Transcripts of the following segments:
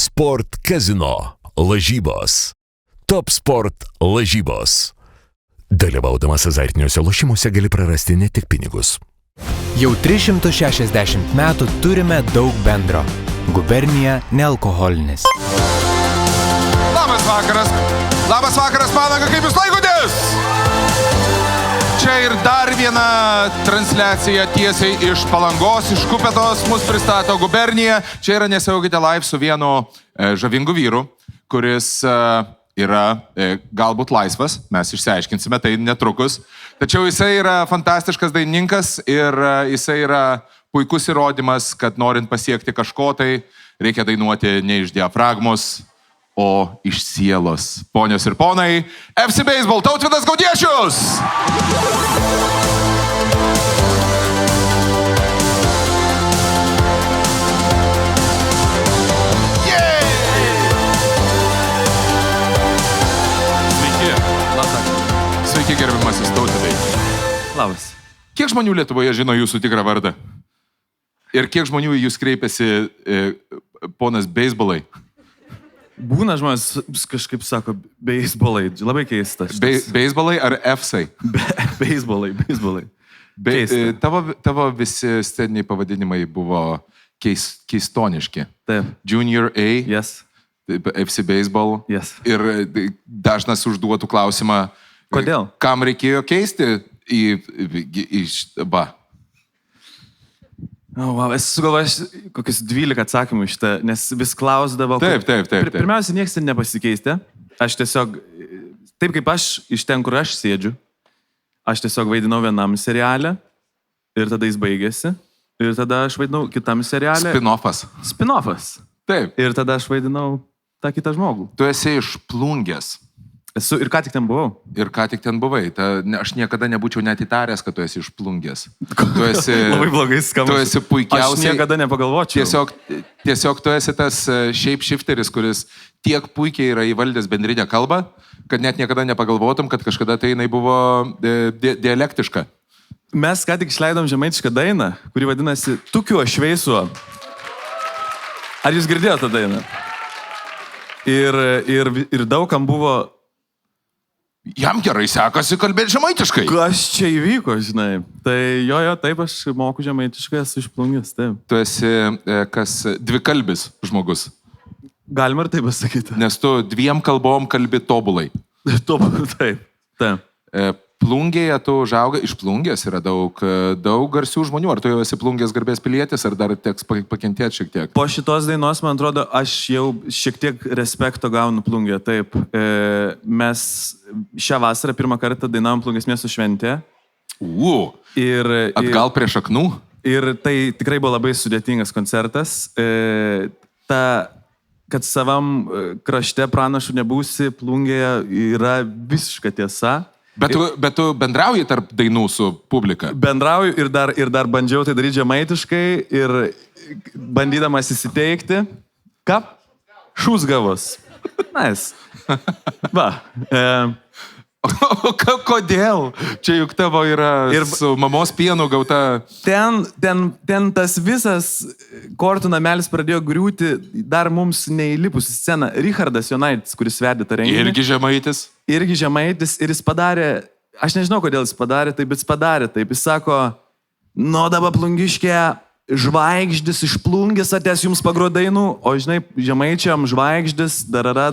Sport Casino lažybos. Top Sport lažybos. Dalyvaudamas azartiniuose lošimuose gali prarasti ne tik pinigus. Jau 360 metų turime daug bendro. Gubernija nealkoholinis. Labas vakaras, Palanga, kaip jūs laikotės? Čia ir dar viena transliacija tiesiai iš Palangos, iš Kupetos, mus pristato Gubernija. Čia yra Nesijaukite live su vienu žavingu vyru, kuris yra galbūt laisvas, mes išsiaiškinsime tai netrukus. Tačiau jisai yra fantastiškas dainininkas ir jisai yra puikus įrodymas, kad norint pasiekti kažko, tai reikia dainuoti ne iš diafragmos, o iš sielos. Ponios ir ponai, FC Baseball, Tautvydas Gaudiešius! Sveiki, gerbiamasis Tautvydai. Labas. Kiek žmonių Lietuvoje žino jūsų tikrą vardą? Ir kiek žmonių į jūs kreipiasi ponas Baseballai? Būna žmonės kažkaip sako beisbolai, labai keista. Baseballai ar F-sai? Beisbolai. Tavo visi sceniniai pavadinimai buvo keistoniški. Taip. Junior A, Yes. FC Baseball. Yes. Ir dažnas užduotų klausimą, Kodėl? Kam reikėjo keisti Esu sugalvojęs kokius 12 atsakymų iš tą, nes vis klausdavo. Taip. Pirmiausia, niekas ten nepasikeisti. Aš tiesiog, taip kaip aš iš ten, kur aš sėdžiu, aš tiesiog vaidinau vienam serialę ir tada jis baigėsi. Ir tada aš vaidinau kitam serialę. Spin-offas. Taip. Ir tada aš vaidinau tą kitą žmogų. Tu esi iš Plungės. Esu ir ką tik ten buvau. Aš niekada nebūčiau net įtaręs, kad tu esi iš Plungės. Tu esi... Labai blogai skamba. Tu esi puikiausiai... Aš niekada nepagalvočiau. Tiesiog tu esi tas shapeshifteris, kuris tiek puikiai yra įvaldęs bendrinę kalbą, kad net niekada nepagalvotum, kad kažkada tai jinai buvo dialektiška. Mes ką tik išleidom žemaitišką dainą, kuri vadinasi Tukiu aš šveisuo. Ar jūs girdėjote tą dainą? Ir daugam buvo... Jam gerai sekasi kalbėti žemaitiškai. Kas čia įvyko, žinai? Tai jo, taip aš moku žemaitiškai, esu iš Plungės, taip. Tu esi dvikalbis žmogus. Galima ir taip pasakyti. Nes tu 2 kalbom kalbi tobulai. Taip. Plungėje tu užaugai, iš Plungės yra daug garsių žmonių. Ar tu jau esi Plungės garbės pilietis, ar dar teks pakentėti šiek tiek? Po šitos dainos, man atrodo, aš jau šiek tiek respekto gaunu Plungėje, taip. Mes šią vasarą pirmą kartą dainavom Plungės miesto šventę. Atgal prie šaknų? Ir tai tikrai buvo labai sudėtingas koncertas. Kad savam krašte pranašų nebūsi, Plungėje yra visiška tiesa. Bet tu bendrauji tarp dainų su publika? Bendrauju ir dar bandžiau tai daryti žemaitiškai ir bandydamas įsiteikti. Ką? Šūsgavos. Nice. Kodėl? Čia juk tavo yra su mamos pienu gauta... Ten tas visas kortų namelis pradėjo griūti dar mums neįlipus į sceną. Richardas Jonaitis, kuris vedė tą renginį. Irgi žemaitis ir jis padarė, aš nežinau, kodėl jis padarė taip, bet jis padarė taip. Jis sako, dabar Plungiškė žvaigždis iš Plungės atės jums pagruot dainų, o žinai, žemaičiam žvaigždis, darara.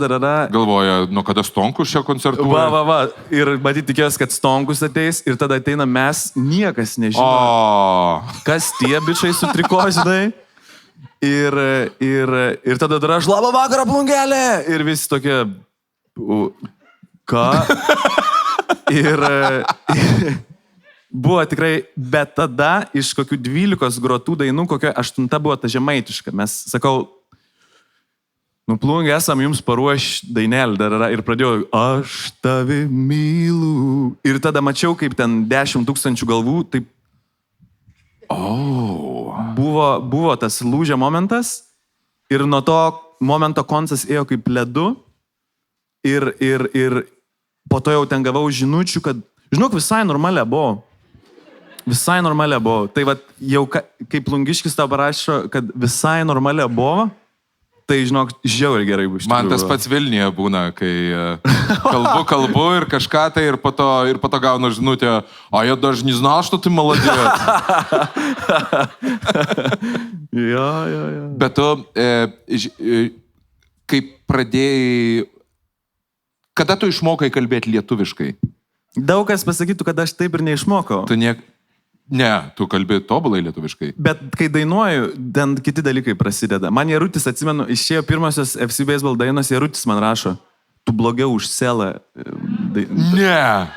Galvoja, nuo kada Stonkus čia koncertuoja? Va. Ir matyt tikėjos, kad Stonkus ateis ir tada ateina mes, niekas nežino. Kas tie bičiai su triko, žinai? Ir tada dar aš, labą vakarą, Plungelė! Ir visi tokie, ką? Buvo tikrai, bet tada iš kokių 12 grotų dainų, kokio 8 buvo ta žemaitiška. Mes, sakau, Plungė, esam jums paruoš dainelį dar ir pradėjau, aš tavi myliu. Ir tada mačiau, kaip ten 10 000 galvų, taip... Buvo tas lūžio momentas ir nuo to momento koncas ėjo kaip ledu ir po to jau ten gavau žinučių, kad, žinok, visai normalia buvo. Visai normalia buvo. Tai va, jau kaip Plungiškis tau parašo, kad visai normalia buvo, tai žinok, žiauriai gerai bus. Man tas pats Vilniuje būna, kai kalbu ir kažką tai ir po to gaunu žinutę, o я даже не знал, что ты молодец. Jo. Bet tu, kai pradėjai, kada tu išmokai kalbėti lietuviškai? Daug kas pasakytų, kad aš taip ir neišmokau. Ne, tu kalbė tobulai lietuviškai. Bet kai dainuoju, ten kiti dalykai prasideda. Man Jarutis, atsimenu, išėjo pirmosios FC Baseball dainos, Jarutis man rašo, tu blogiau už Selą. Ne.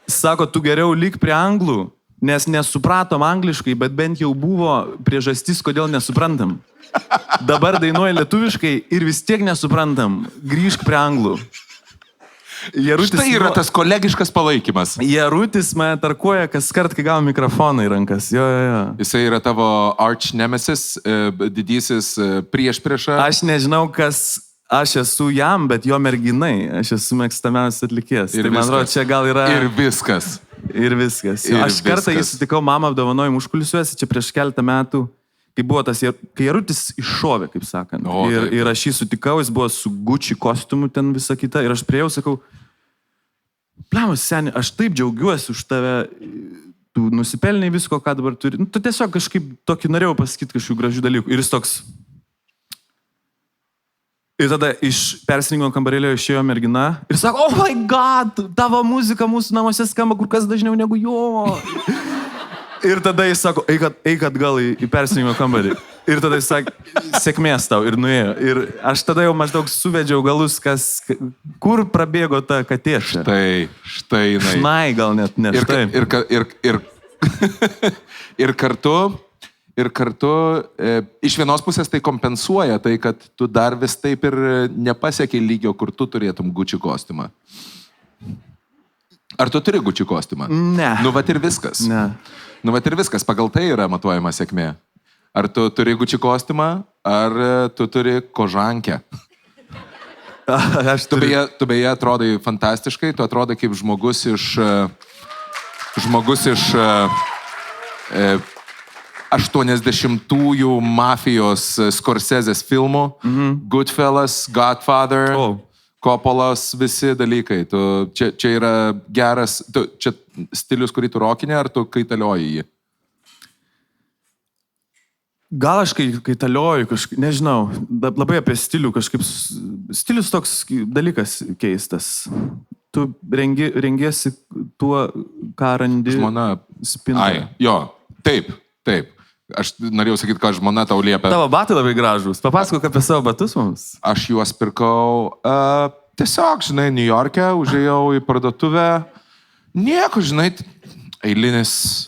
Sako, tu geriau lik prie anglų, nes nesupratom angliškai, bet bent jau buvo priežastis, kodėl nesuprantam. Dabar dainuoju lietuviškai ir vis tiek nesuprantam. Grįžk prie anglų. Jarutis, štai yra tas kolegiškas palaikymas. Jarutis mane tarkuoja kas kart, kai gavo mikrofoną į rankas. Jo. Jisai yra tavo arch nemesis, didysis priešprieša. Aš nežinau, kas aš esu jam, bet jo merginai. Aš esu mėgstamiausias atlikėjas. Tai man atrodo, čia gal yra... Ir viskas. Aš kartą jį sutikau mamą apdovanojimų užkulisiuose, čia prieš keletą metų, kai buvo tas, kai Jarutis iššovė, kaip sakant. Ir aš jį sutikau, jis buvo su Gucci kostiumu ten visą kitą. Ir aš priejau, sakau, plemas, seni, aš taip džiaugiuosi už tave, tu nusipelnai visko, ką dabar turi. Tu tiesiog kažkaip tokį norėjau pasakyti kažkokių gražių dalykų. Ir jis toks... Ir tada iš persirengimo kambarėlio išėjo mergina ir sako, oh my god, tavo muzika mūsų namuose skamba kur kas dažniau negu jo. Ir tada jis sako, eik atgal į persirengimo kambarį. Ir tada jis sakė, sėkmės tau ir nuėjo. Ir aš tada jau maždaug suvedžiau galus, kur prabėgo ta katėša. Štai. Šnai gal net ne štai. Ir kartu iš vienos pusės tai kompensuoja tai, kad tu dar vis taip ir nepasiekiai lygio, kur tu turėtum Gucci kostiumą. Ar tu turi Gucci kostiumą? Ne. Nu, vat ir viskas. Ne. Nu, vat ir viskas. Pagal tai yra matuojama sėkmė. Ar tu turi Gucci kostiumą, ar tu turi kožankę? Tu beje atrodai fantastiškai, tu atrodai kaip žmogus iš 80-ųjų mafijos Scorsese's filmų, Goodfellas, Godfather, Coppolas, visi dalykai. Čia yra geras, čia stilius, kurį tu rokinė, ar tu kaitalioji jį? Gal aš kaitalioju kažkaip, nežinau, labai apie stilių kažkaip, stilius toks dalykas keistas. Tu rengiesi tuo, ką randi spintoje. Jo, taip. Aš norėjau sakyti, kad žmona tau liepia. Tavo batai labai gražus. Papasakok apie savo batus mums. Aš juos pirkau tiesiog, žinai, New York'e, užėjau į parduotuvę. Nieko, žinai, eilinis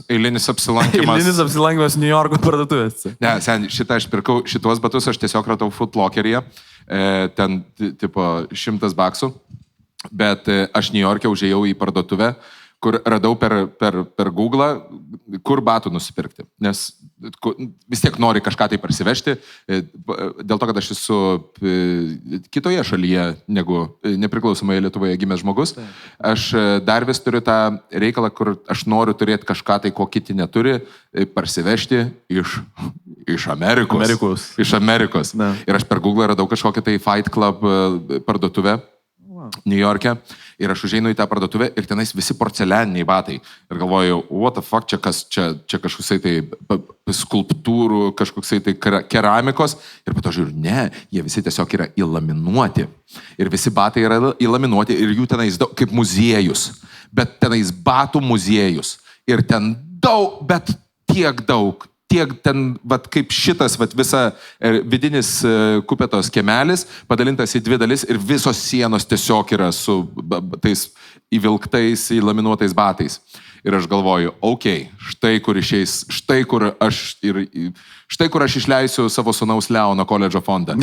apsilankimas. Eilinis apsilankimas New Yorko parduotuvėse. Ne, sen, aš pirkau šitos batus, aš tiesiog radau Foot Lockeryje. Ten, tipo, $100. Bet aš New York'e užėjau į parduotuvę, kur radau per Google, kur batų nusipirkti. Nes vis tiek nori kažką tai parsivežti, dėl to, kad aš esu kitoje šalyje negu nepriklausomoje Lietuvoje gimęs žmogus. Aš dar vis turiu tą reikalą, kur aš noriu turėti kažką tai, ko kiti neturi, parsivežti iš Amerikos. Iš Amerikos. Ne. Ir aš per Google radau kažkokią tai Fight Club parduotuvę New York'e. Ir aš užeinu į tą parduotuvę ir tenais visi porcelianiniai batai. Ir galvoju, what the fuck, čia kažkoksai tai skulptūrų, kažkoksai tai keramikos. Ir po to žiūriu, ne, jie visi tiesiog yra įlaminuoti. Ir visi batai yra įlaminuoti ir jų tenais daug, kaip muziejus. Bet tenais batų muziejus. Ir ten daug, bet tiek daug. Tiek ten, kaip šitas, visa vidinis kupetos kiemelis, padalintas į 2 dalis ir visos sienos tiesiog yra su tais įvilktais, įlaminuotais batais. Ir aš galvoju, štai kur išeis, štai kur aš išleisiu savo sūnaus Leono koledžo fondą.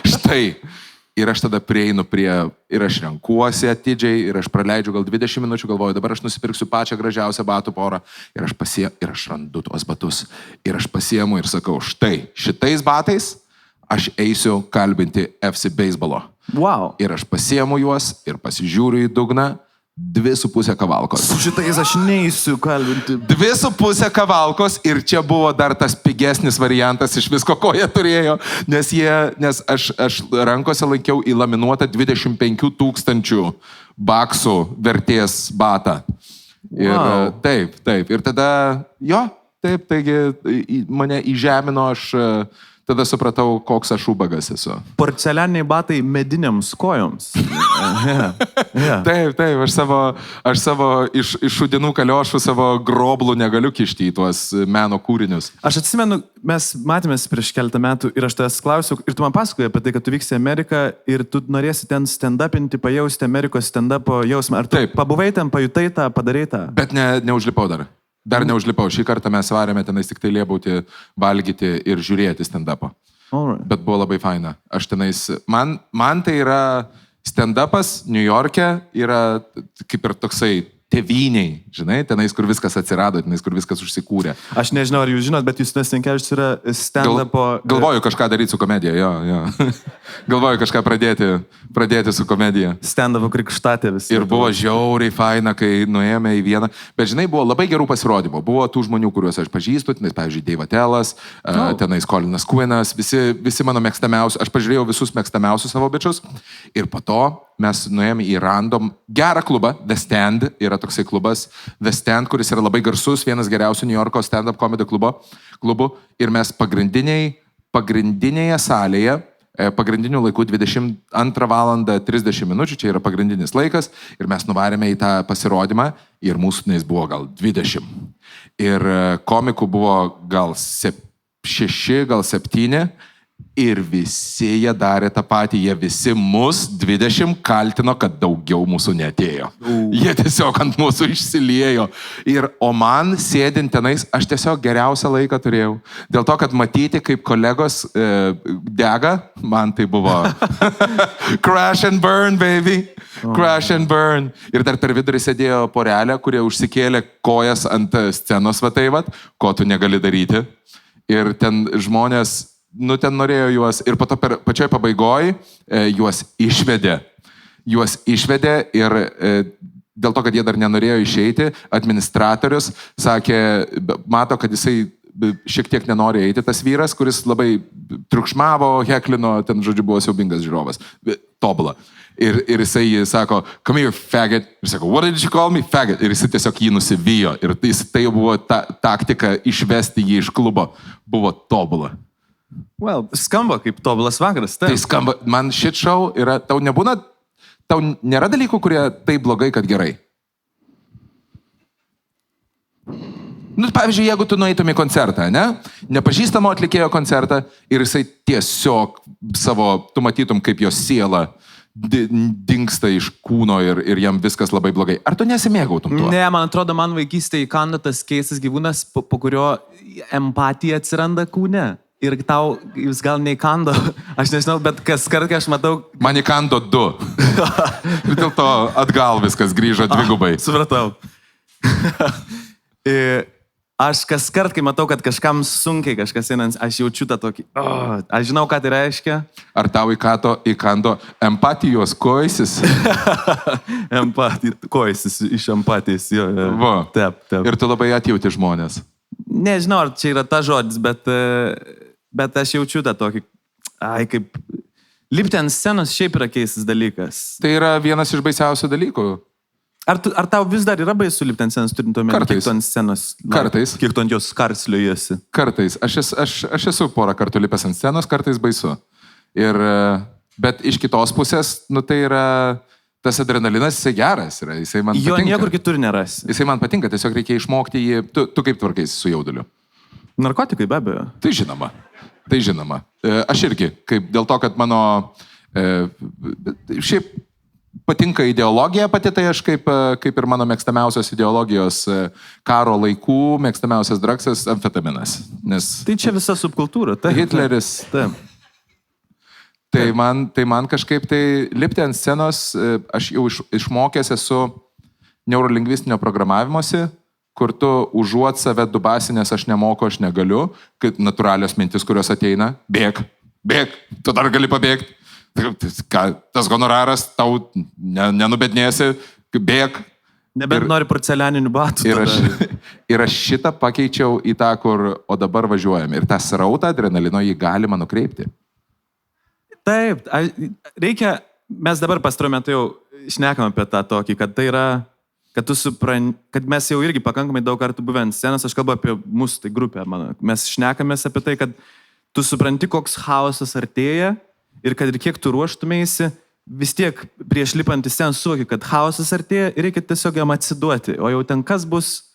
Štai. Ir aš tada prieinu ir aš renkuosi atidžiai, ir aš praleidžiu gal 20 minučių, galvoju, dabar aš nusipirksiu pačią gražiausią batų porą, ir aš randu tuos batus. Ir aš pasiemu ir sakau, štai, šitais batais aš eisiu kalbinti FC Baseball'o. Wow. Ir aš pasiemu juos ir pasižiūriu į dugną, 2,5 kavalkos. Su šitais aš neįsiu kalbinti. 2,5 kavalkos ir čia buvo dar tas pigesnis variantas iš visko, ko jie turėjo, nes aš rankose laikiau įlaminuotą 25 000 baksų vertės batą. Ir Wow. taip. Ir tada, taigi mane įžemino, aš tada supratau, koks aš ubagas esu. Porcelianiniai batai mediniams kojoms. Yeah. Taip, aš savo iš šudinų kaliošų savo groblų negaliu kišti į tuos meno kūrinius. Aš atsimenu, mes matėmės prieš keletą metų ir aš tavęs klausiau, ir tu man pasakojai apie tai, kad tu vyksi į Ameriką ir tu norėsi ten stand-upinti, pajausti Amerikos stand-upo jausmą. Ar tu Taip. pabuvai ten, pajutai tą, padarai tą? Bet neužlipau dar. Dar neužlipau. Šį kartą mes varėme tenais tik tai liebauti, valgyti ir žiūrėti stand-upą. Alright. Bet buvo labai faina. Aš tenais, man tai yra stand-upas New York'e, yra kaip ir toksai tėvyniai, žinai, tenais, kur viskas atsirado, tenais, kur viskas užsikūrė. Aš nežinau, ar jūs žinot, bet Justinas Sinkevičius yra stand-upo... Galvoju kažką daryti su komedija, jo. Galvoju kažką pradėti su komedija. Stand-upo krikštatė visi. Ir buvo žiauriai faina, kai nuėjome į vieną. Bet žinai, buvo labai gerų pasirodymų. Buvo tų žmonių, kuriuos aš pažįstu, tenais, pavyzdžiui, Dave Attelas, tenais Colinas Quinnas, visi mano mėgstamiausi. Aš pažiūrėjau visus mėgstamiausius savo bičius. Ir po to mes nuėjome į random gerą klubą, The Stand, yra toksai klubas, The Stand, kuris yra labai garsus, vienas geriausių New Yorko stand-up comedy klubų. Ir mes pagrindinėje salėje, pagrindinių laikų 22:30, čia yra pagrindinis laikas, ir mes nuvarėme į tą pasirodymą ir mūsų tenais buvo gal 20. Ir komikų buvo gal 6, gal 7. Ir visi jie darė tą patį, jie visi mus 20 kaltino, kad daugiau mūsų neatėjo. Jie tiesiog ant mūsų išsiliejo. O man sėdint tenais, aš tiesiog geriausią laiką turėjau. Dėl to, kad matyti, kaip kolegos dega, man tai buvo crash and burn, baby. Crash and burn. Ir dar per vidurį sėdėjo porelė, kurie užsikėlė kojas ant scenos, va tai, ko tu negali daryti. Ir ten žmonės ten norėjo juos ir po to pačioj pabaigoj juos išvedė. Ir dėl to, kad jie dar nenorėjo išeiti, administratorius sakė, mato, kad jisai šiek tiek nenori eiti, tas vyras, kuris labai triukšmavo, heklino, ten, žodžiu, buvo siaubingas žiūrovas. Tobula. Ir jisai sako, come here, faggot. Ir sako, what did you call me? Faggot. Ir jisai tiesiog jį nusivijo. Ir tai buvo taktika išvesti jį iš klubo. Buvo tobula. Well, skamba kaip tobulas vakaras. Tai skamba, man shit show yra, tau nėra dalykų, kurie taip blogai, kad gerai. Pavyzdžiui, jeigu tu nueitum į koncertą, nepažįstamo atlikėjo koncertą ir jisai tiesiog tu matytum, kaip jo siela dingsta iš kūno ir jam viskas labai blogai. Ar tu nesimėgautum tuo? Ne, man atrodo, man vaikystėje įkando tas keistas gyvūnas, po kurio empatija atsiranda kūne. Ir tau, jūs gal neįkando, aš nežinau, bet kas kart, kai aš matau... Man įkando 2. Ir dėl to atgal viskas grįžo dvigubai. Supratau. Aš kas kart, kai matau, kad kažkam sunkiai kažkas einant, aš jaučiu tą tokį... Aš žinau, ką tai reiškia. Ar tau įkando empatijos koisis? Koisis iš empatijos, jo. Va. Taip. Ir tu labai atjauti žmonės. Nežinau, ar čia yra ta žodis, bet aš jaučiu tą tokį, kaip lipti ant scenos šiaip yra keistas dalykas. Tai yra vienas iš baisiausių dalykų. Ar tau vis dar yra baisu lipti ant scenos, turint omeny, kiek tu ant scenos? Kartais. Kiek tu ant jos karsliojasi? Kartais. Aš esu porą kartų lipęs ant scenos, kartais baisu. Bet iš kitos pusės, tai yra... Tas adrenalinas, jisai geras yra, jisai man patinka. Jo niekur kitur nerasi. Jisai man patinka, tiesiog reikia išmokti jį. Tu kaip tvarkaisi su jauduliu? Narkotikai, be abejo. Tai žinoma. Aš irgi, dėl to, kad mano... Šiaip patinka ideologija pati, tai aš kaip ir mano mėgstamiausios ideologijos karo laikų, mėgstamiausias dragsas amfetaminas. Tai čia visa subkultūra. Hitleris... Taip. Tai man kažkaip tai lipti ant scenos, aš jau išmokęs esu neurolingvistinio programavimosi, kur tu užuot save dubasinės aš nemoku, aš negaliu, kad natūralios mintis, kurios ateina, bėk, tu dar gali pabėgti. Tas honoraras, tau nenubednėsi, bėk. Nebent nori porcelianinių batų. Ir aš šitą pakeičiau į tą, kur, o dabar važiuojam. Ir tą srautą adrenalino jį galima nukreipti. Taip, reikia, mes dabar pastaruoju metu jau šnekam apie tą tokį, kad tai yra, kad tu supranti, kad mes jau irgi pakankamai daug kartų buvę ant scenos, aš kalbu apie mūsų tai grupę, mes šnekamės apie tai, kad tu supranti, koks chaosas artėja ir kad ir kiek tu ruoštumėsi, vis tiek prieš lipant į sceną suvoki, kad chaosas artėja ir reikia tiesiog jam atsiduoti, o jau ten kas bus,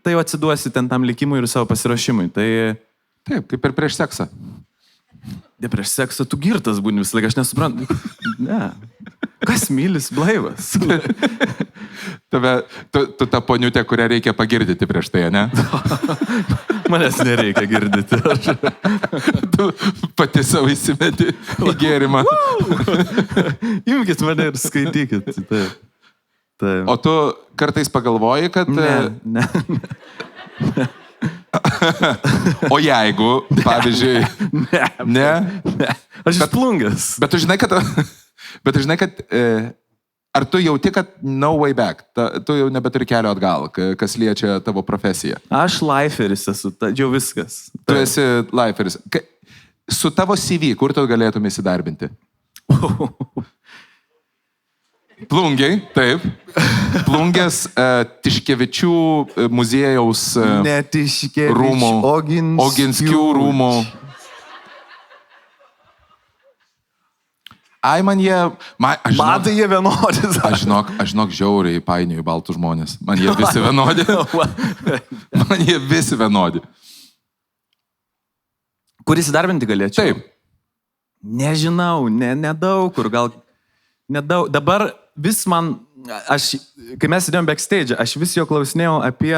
tai jau atsiduosi ten tam likimui ir savo pasiruošimui. Tai... Taip, kaip ir prieš seksą. Ne prieš seksą, tu girtas būni visą laiką, aš nesuprantu. Ne. Kas mylis blaivas? Tu ta poniutė, kurią reikia pagirdyti prieš tai, ne? Manęs nereikia girdyti. Tu pati savo įsimeti į gėrimą. Imkit mane ir skaitykit. Taip. O tu kartais pagalvoji, kad... Ne. O jeigu, pavyzdžiui... Ne. Aš išplungęs. Bet tu žinai, kad... Ar tu jauti, kad no way back? Tu jau nebeturi kelio atgal, kas liečia tavo profesiją? Aš liferis esu, jau viskas. Tu esi liferis. Su tavo CV, kur tu galėtum įsidarbinti? Plungiai, taip. Plungės Tiškevičių muziejaus rūmų. Oginskių rūmų. Ai, man jie... Matai jie vienodi. Aš žinok, žiauriai painioju baltų žmonės. Man jie visi vienodi. Man jie visi vienodi. Kur įsidarbinti galėčiau? Taip. Nežinau, nedaug kur, gal nedaug. Dabar vis man, kai mes sėdėjom backstage, aš vis jo klausinėjau apie...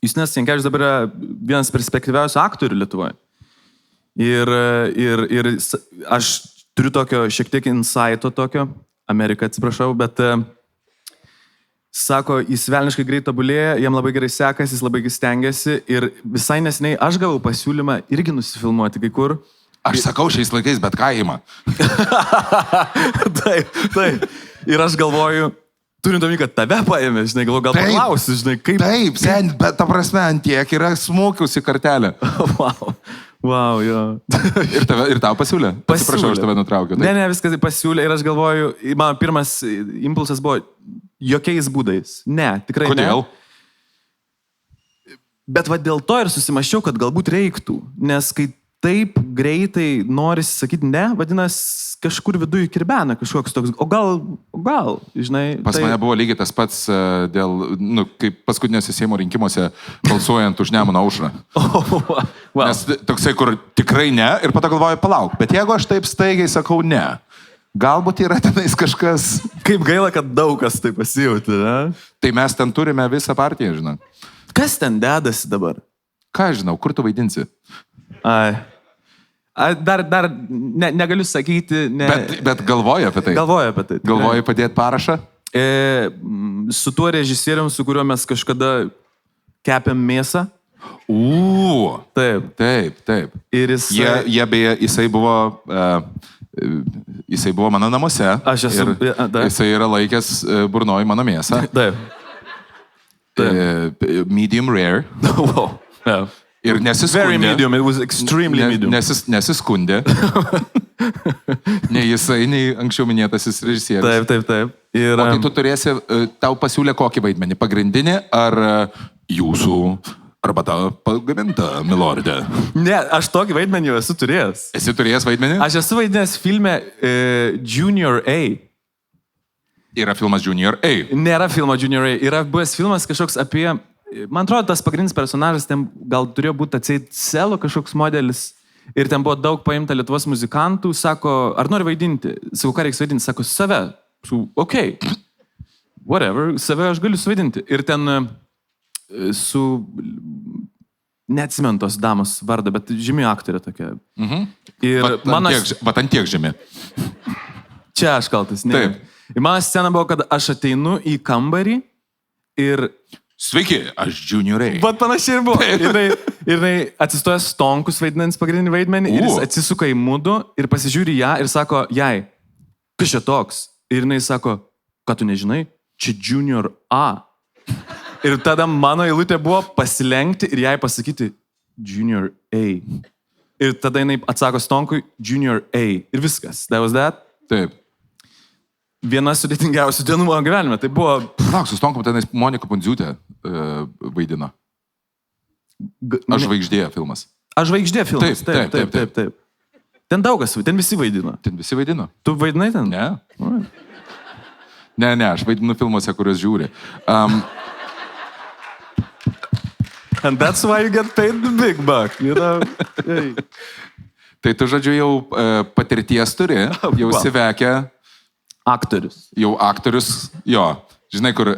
Justinas Jankevičius dabar yra vienas perspektyviausių aktorių Lietuvoje. Ir aš turiu tokio šiek tiek insighto tokio, Ameriką atsiprašau, bet sako, jis velniškai greit tobulėja, jam labai gerai sekasi, jis labai stengiasi ir visai neseniai aš gavau pasiūlymą irgi nusifilmuoti kai kur. Aš sakau šiais laikais, bet ką ima. Taip. Ir aš galvoju, turint omeny, kad tave paėmė, žinai, gal paklausiu, žinai, kaip... Taip, bet ta prasme, ant tiek yra smūkiusi kartelė. Wow, jo. Ir tau pasiūlė? Atsiprašau, aš tave nutraukiu. Ne, viskas pasiūlė ir aš galvoju, mano pirmas impulsas buvo jokiais būdais. Ne, tikrai ne. Kodėl? Bet va dėl to ir susimaščiau, kad galbūt reiktų, nes kai taip greitai norisi sakyti ne, vadinasi kažkur viduje kirbena kažkoks toks, o gal, žinai. Pas mane buvo lygiai tas pats dėl, kaip paskutinėse Seimo rinkimuose balsuojant už Nemuno aušrą. Nes toksai, kur tikrai ne, ir po to galvoju, palauk, bet jeigu aš taip staigiai sakau ne, galbūt yra tenais kažkas... Kaip gaila, kad daug kas taip pasijauti, ne? Tai mes ten turime visą partiją, žinai. Kas ten dedasi dabar? Ką žinau, kur tu vaidinsi? Dar negaliu sakyti. Bet galvoju apie tai. Galvoju padėti parašą? Su tuo režisierium, su kuriuo mes kažkada kepėm mėsą. Taip. Ir jisai buvo mano namuose. Aš esu. Jisai yra laikęs burnoj mano mėsą. Taip. Medium rare. Wow. Yeah. Ir nesiskundė. Very medium, it was extremely medium. Nesiskundė. Nei jisai, nei anksčiau minėtasis režisierius. Taip. O tai tu turėsi, tau pasiūlė kokį vaidmenį? Pagrindinį ar jūsų arbata pagaminta, milordė? Ne, aš tokį vaidmenį jau esu turėjęs. Esi turėjęs vaidmenį? Aš esu vaidinęs filme Junior A. Yra filmas Junior A. Nėra filmo Junior A. Yra buvęs filmas kažkoks apie... Man atrodo, tas pagrindinis personažas ten gal turėjo būti atseit Selo kažkoks modelis ir ten buvo daug paimta Lietuvos muzikantų, sako, ar nori vaidinti? Sakau, ką reikia vaidinti? Sako, save. Okay, whatever, save aš galiu suvaidinti. Ir ten su, neatsimenu tos damos vardą, bet žymi aktorė tokia. Ir vat ant tiek žymi. Čia aš kaltas, ne. Taip. Ir mano scena buvo, kad aš ateinu į kambarį ir... Sveiki, aš Junior A. Bet panašiai ir buvo. Ir jinai atsistoja Stonkus vaidinant pagrindinį vaidmenį ir jis atsisuka į mudu ir pasižiūri ją ir sako, jai, kas čia toks? Ir jinai sako, ką tu nežinai? čia Junior A. Ir tada mano eilutė buvo pasilenkti ir jai pasakyti Junior A. Ir tada jinai atsako Stonkui Junior A. Ir viskas. That was that. Taip. Viena sudėtingiausių dienų mano gyvenime. Tai buvo... Lauk, su Stonkum tenais Monika Pundziūtė vaidino. Aš žvaigždė filmas. Aš žvaigždė filmas. Taip. Ten daugas, ten visi vaidino. Ten visi vaidino. Tu vaidinai ten? Ne. Ne, aš vaidinu filmuose, kuriuos žiūri. And that's why you get paid the big buck, you know? Hey. Tai tu, žodžiu, jau patirties turi, jau sivekia. Aktorius. Jau aktorius, jo. Žinai, kur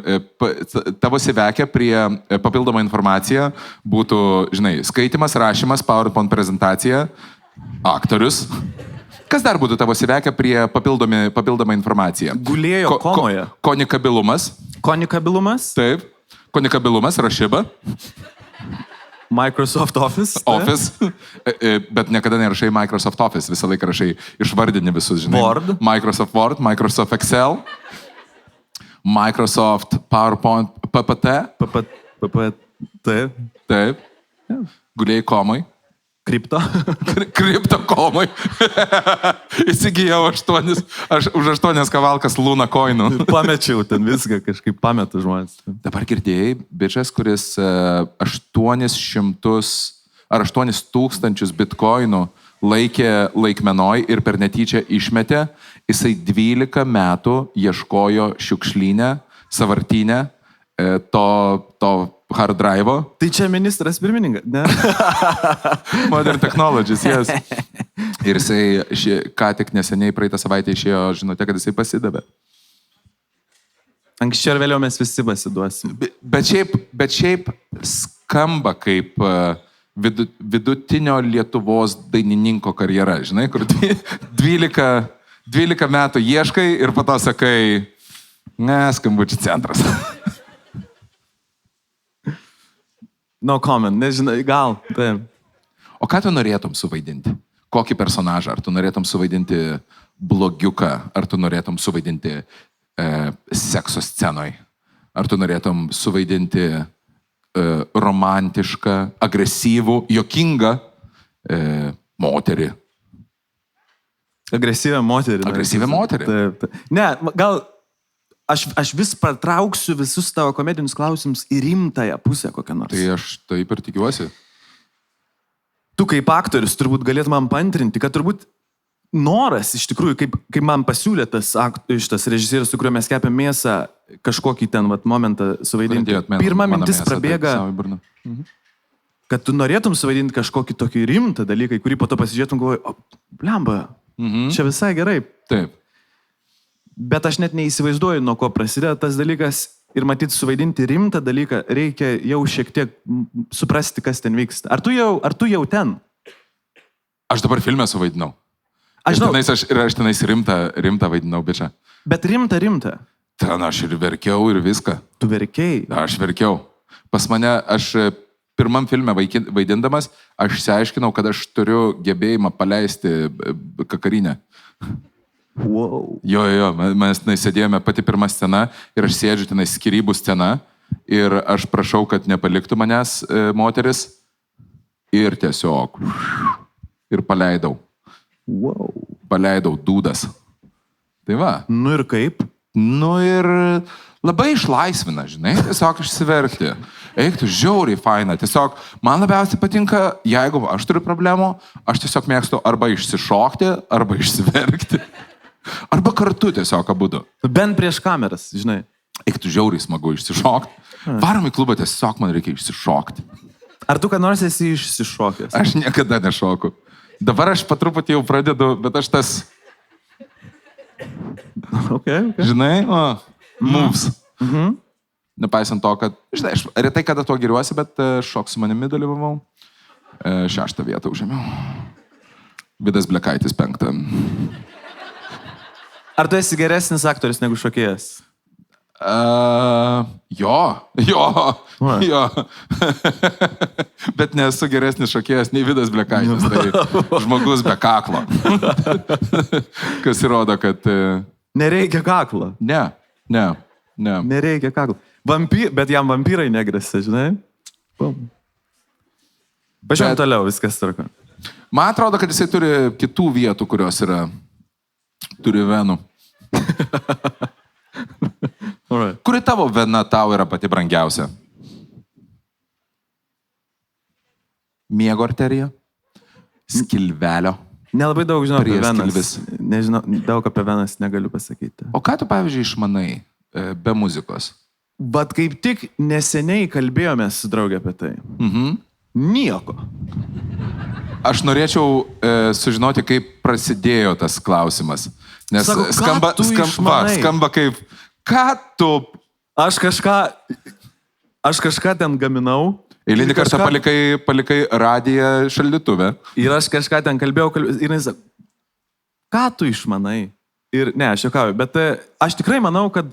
tavo sivekia prie papildoma informacija būtų, žinai, skaitimas, rašymas, PowerPoint prezentacija, aktorius. Kas dar būtų tavo sivekia prie papildoma informacija? Gulėjo komoje. Konikabilumas. Konikabilumas? Taip. Konikabilumas, rašyba. Microsoft Office. Office. Bet niekada nerašai Microsoft Office, visą laiką rašai išvardini visus, žinai. Word. Microsoft Word, Microsoft Excel, Microsoft PowerPoint, PPT. PPT. Taip. Gulėjai komai. Kripto. Kripto komai. Įsigijau už 8 kavalkas Luna coinų. Pamečiau ten viską, kažkaip pametu žmonės. Dabar girdėjai, bičias, kuris 800 ar 8000 bitkoinų laikė laikmenoj ir per netyčią išmetė, jisai 12 metų ieškojo šiukšlynę, savartynę, to hard drive'o. Tai čia ministras pirmininkas, ne? Modern Technologies, yes. Ir jisai ką tik neseniai praeitą savaitę išėjo, žinote, kad jisai pasidavė. Anksčiau ir vėliau mes visi pasiduosim. Bet šiaip skamba kaip vidutinio Lietuvos dainininko karjera, žinai, kur 12 metų ieškai ir po to sakai, ne, skambučių centras. No comment, nežinai, gal. Taip. O ką tu norėtum suvaidinti? Kokį personažą? Ar tu norėtum suvaidinti blogiuką? Ar tu norėtum suvaidinti sekso scenoj? Ar tu norėtum suvaidinti romantišką, agresyvų, jokingą moterį? Agresyvę moterį. Agresyvę moterį? Taip. Ne, gal... Aš vis patrauksiu visus tavo komedinius klausimus į rimtąją pusę kokią nors. Tai aš taip ir tikiuosi. Tu kaip aktorius turbūt galėtum man paantrinti, kad turbūt noras iš tikrųjų, kaip man pasiūlė šitas režisierius, su kuriuo mes kepėm mėsą, kažkokį ten momentą suvaidinti. Pirma mintis prabėga, kad tu norėtum suvaidinti kažkokį tokį rimtą dalyką, kurį po to pasižiūrėtum, galvoju, blemba, čia visai gerai. Taip. Bet aš net neįsivaizduoju, nuo ko prasideda tas dalykas ir matyti suvaidinti rimtą dalyką, reikia jau šiek tiek suprasti, kas ten vyksta. Ar tu jau ten? Aš dabar filme suvaidinau. Aš tenais rimtą vaidinau, bičia. Bet rimta. Ten aš ir verkiau ir viską. Tu verkiai? Aš verkiau. Pas mane, aš pirmam filme vaidindamas, aš išsiaiškinau, kad aš turiu gebėjimą paleisti kakarinę. Wow. Jo, mes sėdėjome pati pirma scena ir aš sėdžiu tenai skyrybų scena ir aš prašau, kad nepaliktų manęs moteris ir tiesiog ir paleidau. Wow. Paleidau dūdas. Tai va. Nu ir kaip? Nu ir labai išlaisvina, žinai, tiesiog išsiverkti. Eiktų, žiauriai faina. Tiesiog man labiausiai patinka, jeigu aš turiu problemų, aš tiesiog mėgstu arba išsišokti, arba išsiverkti. Arba kartu tiesiog abudu. Bent prieš kameras, žinai. Eiktų, žiauriai smagu išsišokti. Varom į klubą, tiesiog man reikia išsišokti. Ar tu ką nors esi išsišokęs? Aš niekada nešoku. Dabar aš patruputį jau pradedu, bet aš tas... Okay. Žinai, moves. Nepaisant to, kad, žinai, aš retai kada tuo giriuosi, bet šok su manimi dalyvavau. 6 vietą užėmiau. Vidas Blekaitis 5. Ar tu esi geresnis aktorius negu šokėjas? Jo. Bet nesu geresnis šokėjas nei Vidas Blekaitis. Tai žmogus be kaklo. Kas įrodo, kad... Nereikia kaklo. Ne. Ne. Nereikia kaklo. Bet jam vampyrai negrėsia, žinai? Važiuojam toliau, viskas tvarko. Man atrodo, kad jisai turi kitų vietų, kurios turi venų. Alright. Kuri tavo vena tau yra pati brangiausia? Miego arterija? Skilvelio? Nelabai daug žinau apie Prieskilvis. venas. Nežinau, daug apie venas negaliu pasakyti. O ką tu, pavyzdžiui, išmanai be muzikos? Bet kaip tik neseniai kalbėjome su draugė apie tai. Nieko. Aš norėčiau sužinoti, kaip prasidėjo tas klausimas. Nes Sako, ką tu išmanai? skamba kaip, ką tu... Aš kažką ten gaminau. Eilinį kartą palikai radiją šaldytuvę. Ir aš kažką ten kalbėjau. Ir jis sako, ką tu išmanai? Ir ne, aš juokauju, bet aš tikrai manau, kad...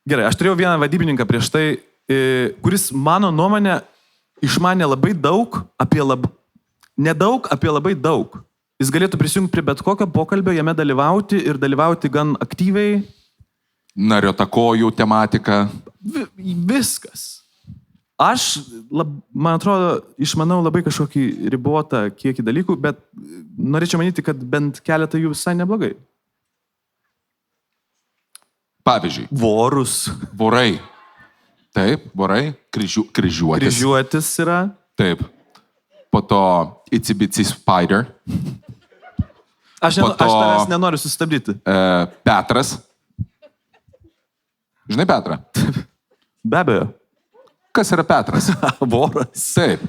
Gerai, aš turėjau vieną vadybininką prieš tai, kuris mano nuomonę išmanė labai daug apie nedaug apie labai daug. Jis galėtų prisijungti prie bet kokio pokalbio, jame dalyvauti ir dalyvauti gan aktyviai. Nario takojų tematika. Viskas. Aš, man atrodo, išmanau labai kažkokį ribotą kiekį dalykų, bet norėčiau manyti, kad bent keletą jų visai neblogai. Pavyzdžiui. Vorus. Vorai. Taip, vorai. Kryžiuotis. Kryžiuotis yra. Taip. Po to Itsy Bitsy Spider. Aš tavęs nenoriu sustabdyti. Petras. Žinai Petrą? Be abejo. Kas yra Petras? Voras. Taip.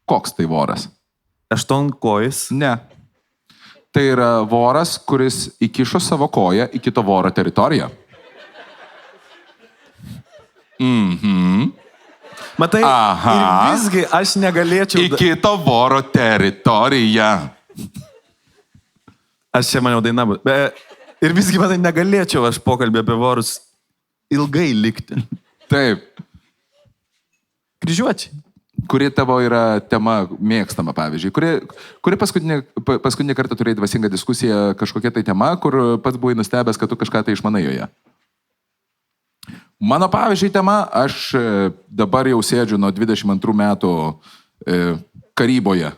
Koks tai voras? Aštuonkojis. Ne. Tai yra voras, kuris įkišo savo koją į kito voro teritoriją. Matai, ir visgi aš negalėčiau... Į kito voro teritoriją. Aš čia maniau daina, ir visgi, matai, negalėčiau aš pokalbį apie vorus ilgai likti. Taip. Kryžiuočiai. Kuri tavo yra tema mėgstama, pavyzdžiui? Kuri paskutinį kartą turėjai dvasingą diskusiją kažkokia tai tema, kur pats buvai nustebęs, kad tu kažką tai išmanai joje? Mano, pavyzdžiui, tema, aš dabar jau sėdžiu nuo 22 metų karyboje.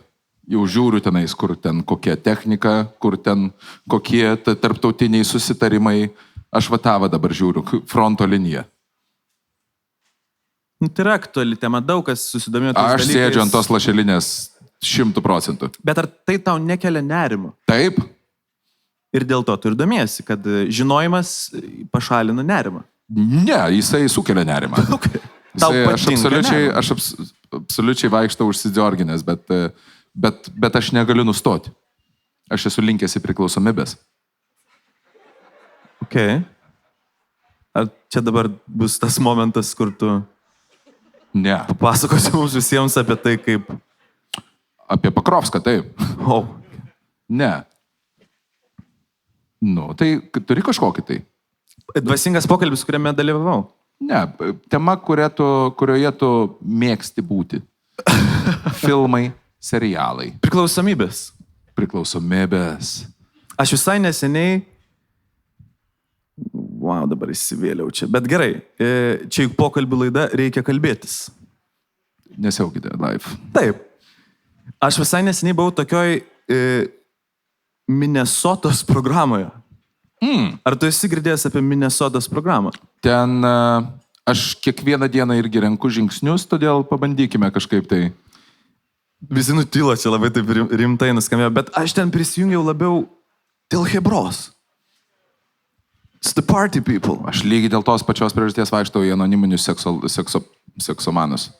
Jau žiūriu tenais, kur ten kokia technika, kur ten kokie tarptautiniai susitarimai. Aš vatavą dabar žiūriu, fronto liniją. Tai yra aktuali tema, daug kas susidomėjo tais dalykais. Aš sėdžiu ant tos lašelinės 100%. Bet ar tai tau nekelia nerimo? Taip. Ir dėl to tu ir domiesi, kad žinojimas pašalina nerimą. Ne, jisai sukelia nerimą. Okay. Tau patinka aš absoliučiai vaikštau užsidiorginęs, bet aš negaliu nustoti. Aš esu linkęs į priklausomybės. Ok. Ar čia dabar bus tas momentas, kur tu... Ne. Papasakosiu mums visiems apie tai, kaip... Apie Pakrovską, taip. Oh. Ne. Nu, tai turi kažkokį tai. Dvasingas pokalbis, kuriame dalyvavau. Ne, tema, kurioje tu mėgsti būti. Filmai, serialai. Priklausomybės. Priklausomybės. Aš visai neseniai... Wow, dabar įsivėliau čia. Bet gerai, čia juk pokalbių laida, reikia kalbėtis. Nesiaukite live. Taip. Aš visai neseniai buvau tokioj Minnesotos programoje. Ar tu esi girdėjęs apie Minnesotos programą? Ten aš kiekvieną dieną irgi renku žingsnius, todėl pabandykime kažkaip tai. Visi nutilo, čia labai taip rimtai nuskambėjo, bet aš ten prisijungiau labiau dėl Hebros. It's the party people. Aš lygiai dėl tos pačios priežasties vaikštau į anoniminius seksomanus.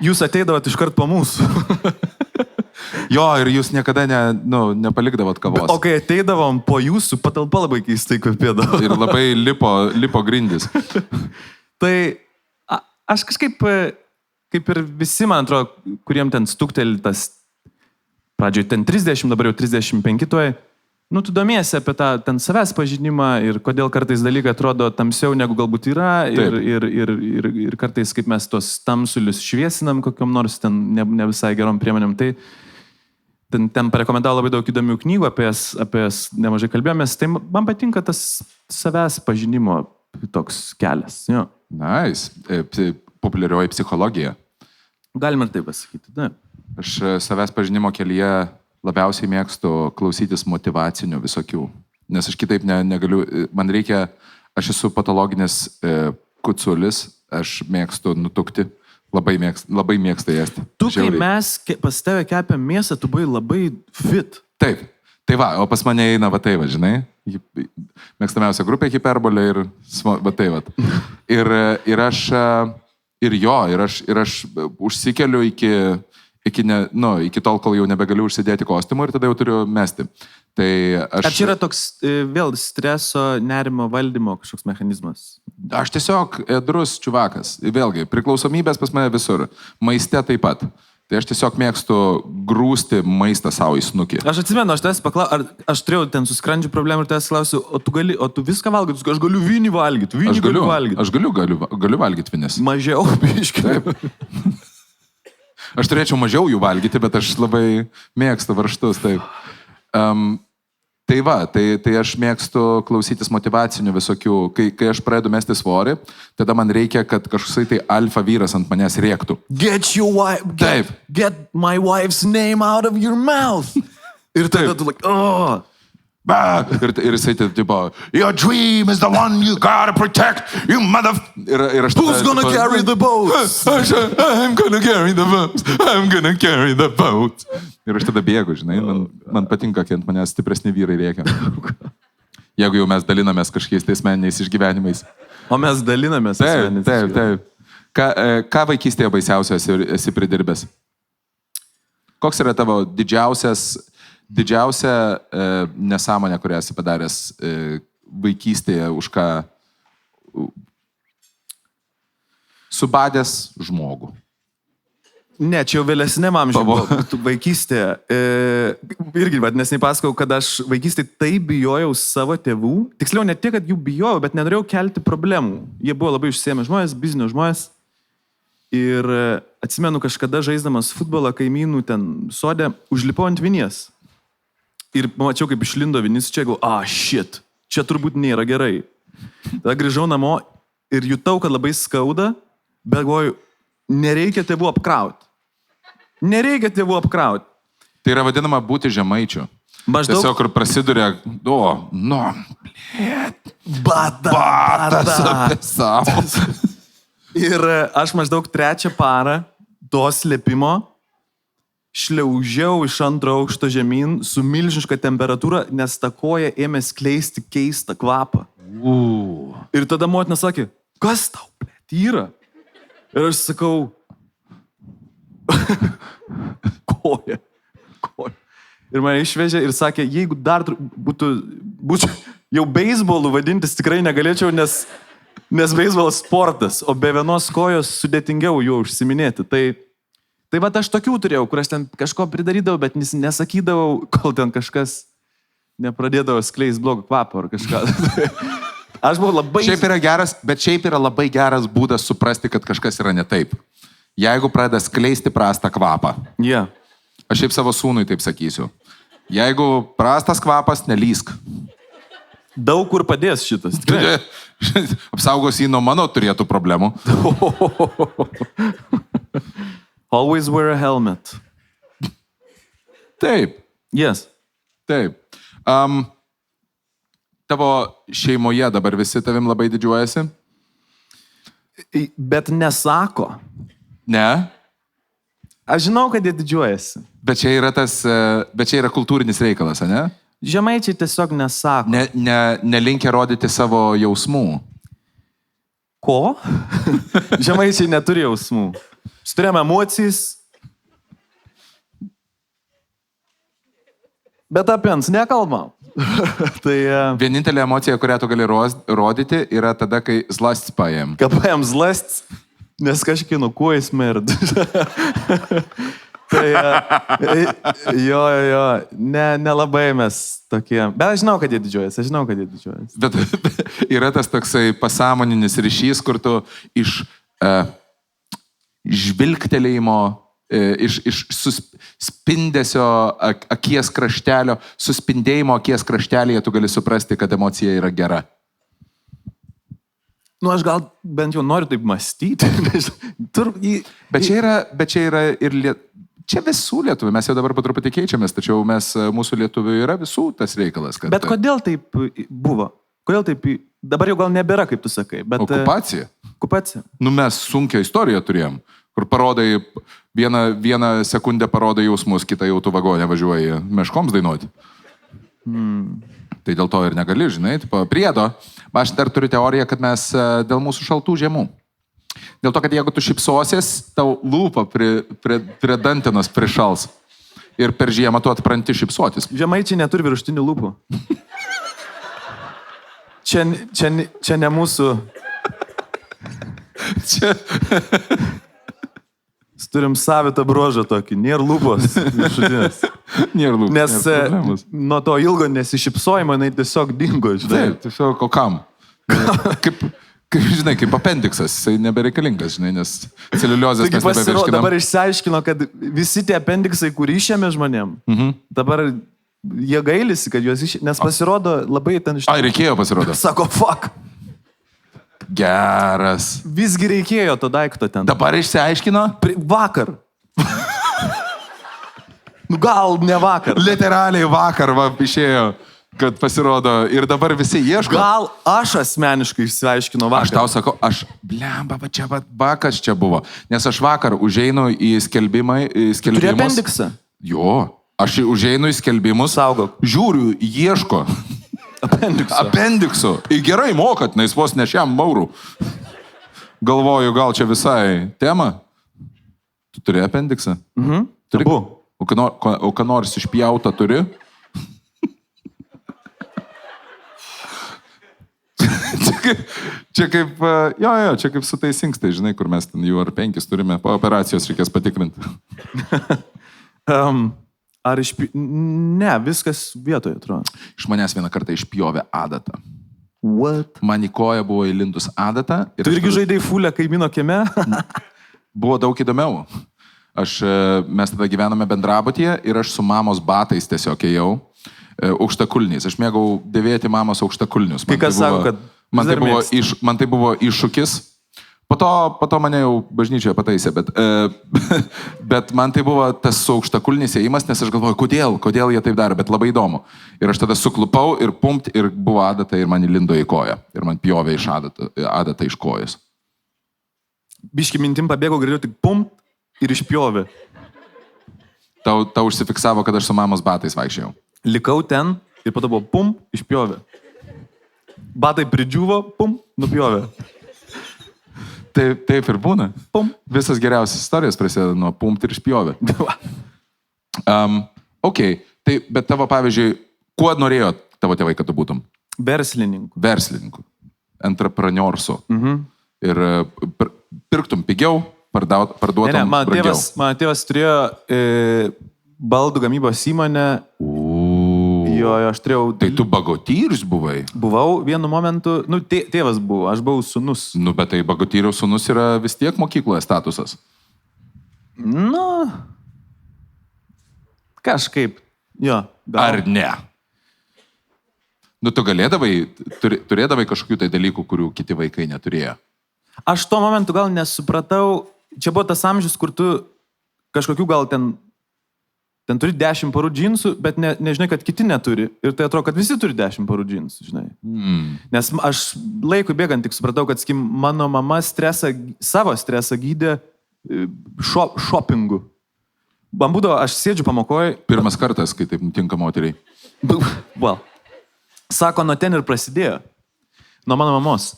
Jūs ateidavot iškart po mūsų. Jo, ir jūs niekada nepalikdavot kavos. O kai ateidavom po jūsų, patalpa labai keistai kvepėdavo. Ir labai lipo grindis. Tai aš kažkaip, kaip ir visi, man atrodo, kuriem ten stukteli tas, pradžioj ten 30, dabar jau 35 tuoj, tu domiesi apie tą ten savęs pažinimą ir kodėl kartais dalykai atrodo tamsiau negu galbūt yra ir kartais kaip mes tos tamsulius šviesinam kokiam nors ten ne visai gerom priemonėm. Tai ten parekomendavo labai daug įdomių knygų, apie jas nemažai kalbėjomės, tai man patinka tas savęs pažinimo toks kelias. Jo. Nice. Populiarioji psichologija. Galima ir taip pasakyti, ne? Aš savęs pažinimo kelyje labiausiai mėgstu klausytis motyvacinių visokių, nes aš kitaip negaliu, man reikia, aš esu patologinis kuculis, aš mėgstu nutukti. Labai mėgsta ėsti. Tu, kai mes pas tave kepėm mėsą, tu buvai labai fit. Taip. Tai va, o pas mane eina va tai va, žinai. Mėgstamiausia grupė hiperbolė ir va tai va. Ir aš užsikeliu iki tol, kol jau nebegaliu užsidėti kostiumų ir tada jau turiu mesti. Tai Ar čia yra toks vėl streso, nerimo valdymo kažkoks mechanizmas? Aš tiesiog ėdrus čiuvakas. Vėlgi, priklausomybės pas mane visur. Maiste taip pat. Tai aš tiesiog mėgstu grūsti maistą savo į snukį. Aš atsimenu, aš turėjau ten su skrandžiu problemų ir tavęs klausiu, o tu viską valgyti? Aš galiu vynį valgyti. Aš galiu valgyti vynis. Mažiau, biškai. Aš turėčiau mažiau jų valgyti, bet aš labai mėgstu varžtus, taip. Tai va, tai aš mėgstu klausytis motyvacinių visokių. Kai aš pradedu mesti svorį, tada man reikia, kad kažkoksai tai alfa vyras ant manęs rėktų. Get my wife's name out of your mouth. Ir tada tu Ir jisai tipo, your dream is the one you gotta protect, you mother... Who's gonna carry the boat? I'm gonna carry the boat. Ir aš tada bėgu, žinai, man patinka, kai ant manęs stipresni vyrai rėkia. Jeigu jau mes dalinamės kažkokiais asmeniniais išgyvenimais. O mes dalinamės asmeniniais išgyvenimais. Taip. Ką vaikystėje baisiausio esi pridirbęs? Koks yra tavo didžiausia nesąmonė, kurią esi padaręs vaikystėje, už ką subadęs žmogų? Ne, čia jau vėlesnėm amžiuje vaikystėje. Irgi, nesnei pasakau, kad aš vaikystėje taip bijojau savo tėvų. Tiksliau, ne tiek, kad jų bijojau, bet nenorėjau kelti problemų. Jie buvo labai užsiėmę žmonės, bizinio žmonės. Ir atsimenu, kažkada žaisdamas futbolą kaimynų ten sode, užlipau ant vinies. Ir pamačiau, kaip išlindo vinis, čia galvoju, shit, čia turbūt nėra gerai. Tada grįžau namo ir jutau, kad labai skauda, bet galvoju, nereikia tėvų apkrauti. Nereikia tėvų apkrauti. Tai yra vadinama būti žemaičiu. Maždaug... Tiesiog, kur prasiduria, batas apie savo. Ir aš maždaug 3 parą to slėpimo šliaužiau iš 2 aukšto žemyn su milžiniška temperatūra, nes ta koja ėmė skleisti keistą kvapą. Ir tada motina sakė, kas tau, yra? Ir aš sakau, koja. Ir mane išvežė ir sakė, jeigu dar būtų jau beisbolu vadintis tikrai negalėčiau, nes beisbolas sportas, o be vienos kojos sudėtingiau juo užsiminėti. Tai va aš tokių turėjau, kur aš ten kažko pridarydavau, bet nesakydavau, kol ten kažkas nepradėdavo skleis blogą kvapą ar kažką. Aš buvau labai... Šiaip yra labai geras būdas suprasti, kad kažkas yra ne taip. Jeigu pradeda skleisti prastą kvapą. Yeah. Aš šiaip savo sūnui taip sakysiu. Jeigu prastas kvapas, nelysk. Daug kur padės šitas. Apsaugos jį nuo mano turėtų problemų. Always wear a helmet. Taip. Yes. Taip. Tavo šeimoje dabar visi tavim labai didžiuojasi? Bet nesako. Ne? Aš žinau, kad jie didžiuojasi. Bet čia yra kultūrinis reikalas, ne? Žemaičiai tiesiog nesako. Nelinkia rodyti savo jausmų. Ko? Žemaičiai neturi jausmų. Turėjome emocijas. Bet apie ant nekalbam. Vienintelė emocija, kurią tu gali rodyti, yra tada, kai zlasts paėm. Kai paėm zlasts, nes kažkieno kuo įsmerd. Tai jo, nelabai mes tokie. Bet aš žinau, kad jie didžiuojasi. Bet yra tas toksai pasąmoninis ryšys, kur tu iš žvilgtelėjimo iš spindesio akies kraštelio, suspindėjimo akies kraštelėje tu gali suprasti, kad emocija yra gera. Nu, aš gal bent jau noriu taip mąstyti. Bet čia yra ir čia visų lietuvių. Mes jau dabar po truputį keičiamės, tačiau mūsų lietuvių yra visų tas reikalas. Kad... Bet kodėl taip buvo? Kodėl taip... Dabar jau gal nebėra, kaip tu sakai. Bet... Okupacija. Okupacija. Nu, mes sunkią istoriją turėjom, kur parodai, vieną sekundę parodai jausmus, kitą jau tu vagonę važiuoji meškoms dainuoti. Tai dėl to ir negali, žinai, priedo. Aš dar turiu teoriją, kad mes dėl mūsų šaltų žiemų. Dėl to, kad jeigu tu šipsosies, tau lūpa prie dantenos prišals. Ir per žiemą tu atpranti šipsotis. Žemaičiai neturi virštinių lūpų. Čia ne mūsų... Čia... Turim savitą bruožą tokį. Nėra lūpos viršutinės. Nėra lūpos. Nes nuo to ilgo nesišipsojimo, jinai tiesiog dingo, žinai. Taip, tiesiog o kam? Žinai, kaip apendiksas, jisai nebereikalingas, žinai, nes celiuliozės mes nebevirškinam. Dabar išsiaiškino, kad visi tie apendiksai, kur išėmė žmonėm, dabar jie gailisi, kad juos išėmė, nes pasirodo labai ten iš... Reikėjo pasirodo. Sako, fuck. Geras. Visgi reikėjo to daikto ten. Dabar išsiaiškino? Vakar. Nu gal ne vakar. Literaliai vakar išėjo, kad pasirodo ir dabar visi ieško. Gal aš asmeniškai išsiaiškino vakar. Aš tau sakau, blemba, čia vakas čia buvo. Nes aš vakar užeinu į skelbimus. Turi apendiksą? Jo, aš užeinu į skelbimus. Saugok. Žiūriu, ieško. Apendiksu. Gerai mokat, nes vos nešiam maurų. Galvoju, gal čia visai tema. Tu turi apendiksą? Turi? O ką nors išpjautą turi? Čia kaip su tais inkstai, žinai, kur mes ten jų ar 5 turime. Po operacijos reikės patikrinti. Ne, viskas vietoje, atrodo. Iš manęs vieną kartą išpjovė adatą. What? Man į koją buvo įlindus adatą. Tu irgi žaidai fulę kaimyno kieme? Buvo daug įdomiau. Mes tada gyvenome bendrabutyje ir aš su mamos batais tiesiog ėjau aukštakulniais. Aš mėgau dėvėti mamos aukštakulnius. Kai kas sako, kad... Man tai buvo iššūkis. Po to mane jau bažnyčioje pataisė, bet man tai buvo tas su aukštakulniais ėjimas, nes aš galvoju, kodėl jie taip daro, bet labai įdomu. Ir aš tada suklupau ir pumpt, ir buvo adata ir man įlindo į koją. Ir man pjovė iš adatą iš kojos. Biški mintim pabėgau, galėjau tik pumpt ir išpjovė. Tau užsifiksavo, kad aš su mamos batais vaikščiau. Likau ten ir po to buvo pumpt, išpjovė. Batai pridžiuvo, pumpt, nupjovė. Taip ir būna. Pum. Visas geriausias istorijos prasideda nuo pumpt ir išpjovė. Ok, bet tavo, pavyzdžiui, kuo norėjo tavo tėvai, kad tu būtum? Verslininku. Entrepreneursu. Ir pirktum pigiau, parduotum brangiau. Mano tėvas turėjo baldų gamybos įmonę. Jo, aš turėjau... Tai tu bagotyrius buvai? Buvau vienu momentu, tėvas buvo, aš buvau sūnus. Bet tai bagotyriaus sūnus yra vis tiek mokykloje statusas. Kažkaip, jo. Gal. Ar ne? Tu turėdavai kažkokių tai dalykų, kurių kiti vaikai neturėjo. Aš tuo momentu gal nesupratau, čia buvo tas amžius, kur tu kažkokių gal ten turi 10 parų džinsų, bet nežinai, kad kiti neturi. Ir tai atrodo, kad visi turi 10 parų džinsų, žinai. Nes aš laikui bėgant tik supratau, kad mano mama savo stresą gydė shoppingu. Man būdavo, aš sėdžiu pamokoj. Pirmas kartas, kai taip nutinka moteriai. Sako, nuo ten ir prasidėjo. Nuo mano mamos.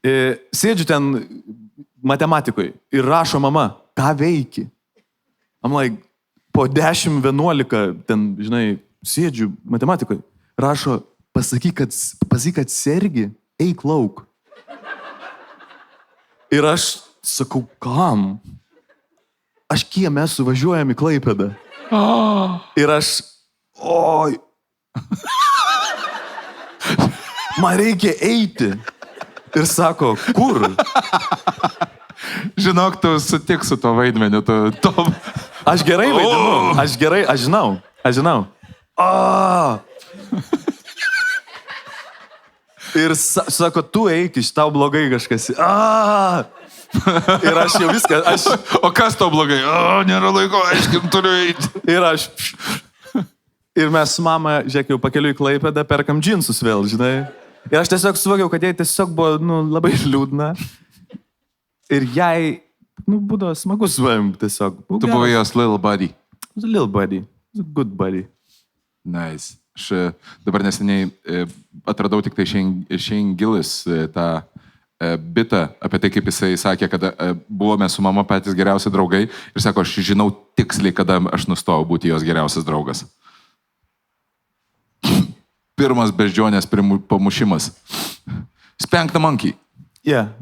Sėdžiu ten matematikoje ir rašo mama, ką veiki? I'm like, po 10-11 ten, žinai, sėdžiu matematikoje. Rašo, pasakyk, kad sergi, eik lauk. Ir aš sakau, kam? Aš kieme suvažiuojam į Klaipėdą. Ir aš, oi. Man reikia eiti. Ir sako, kur? Žinok, tu sutik su to vaidmeniu, Aš gerai vaidinu. Aš žinau. Ir sako, tu eik, iš tau blogai kažkas. Ir aš jau viską, O kas tau blogai? Nėra laiko, aiškim, turiu eiti. Ir mes su mama, žiūrėk, jau pakeliu į Klaipėdą, perkam džinsus vėl, žinai. Ir aš tiesiog suvokiau, kad jai tiesiog buvo, labai liūdna. Ir jai, būdavo smagus su manim tiesiog. Tu buvai jos little buddy. Little buddy. Good buddy. Nice. Aš dabar neseniai atradau tik tai Shane Gillis tą bitą apie tai, kaip jisai sakė, kad buvome su mama patys geriausi draugai ir sako, aš žinau tiksliai, kada aš nustojau būti jos geriausias draugas. Pirmas beždžionės pamušimas. Spank the monkey. Yeah.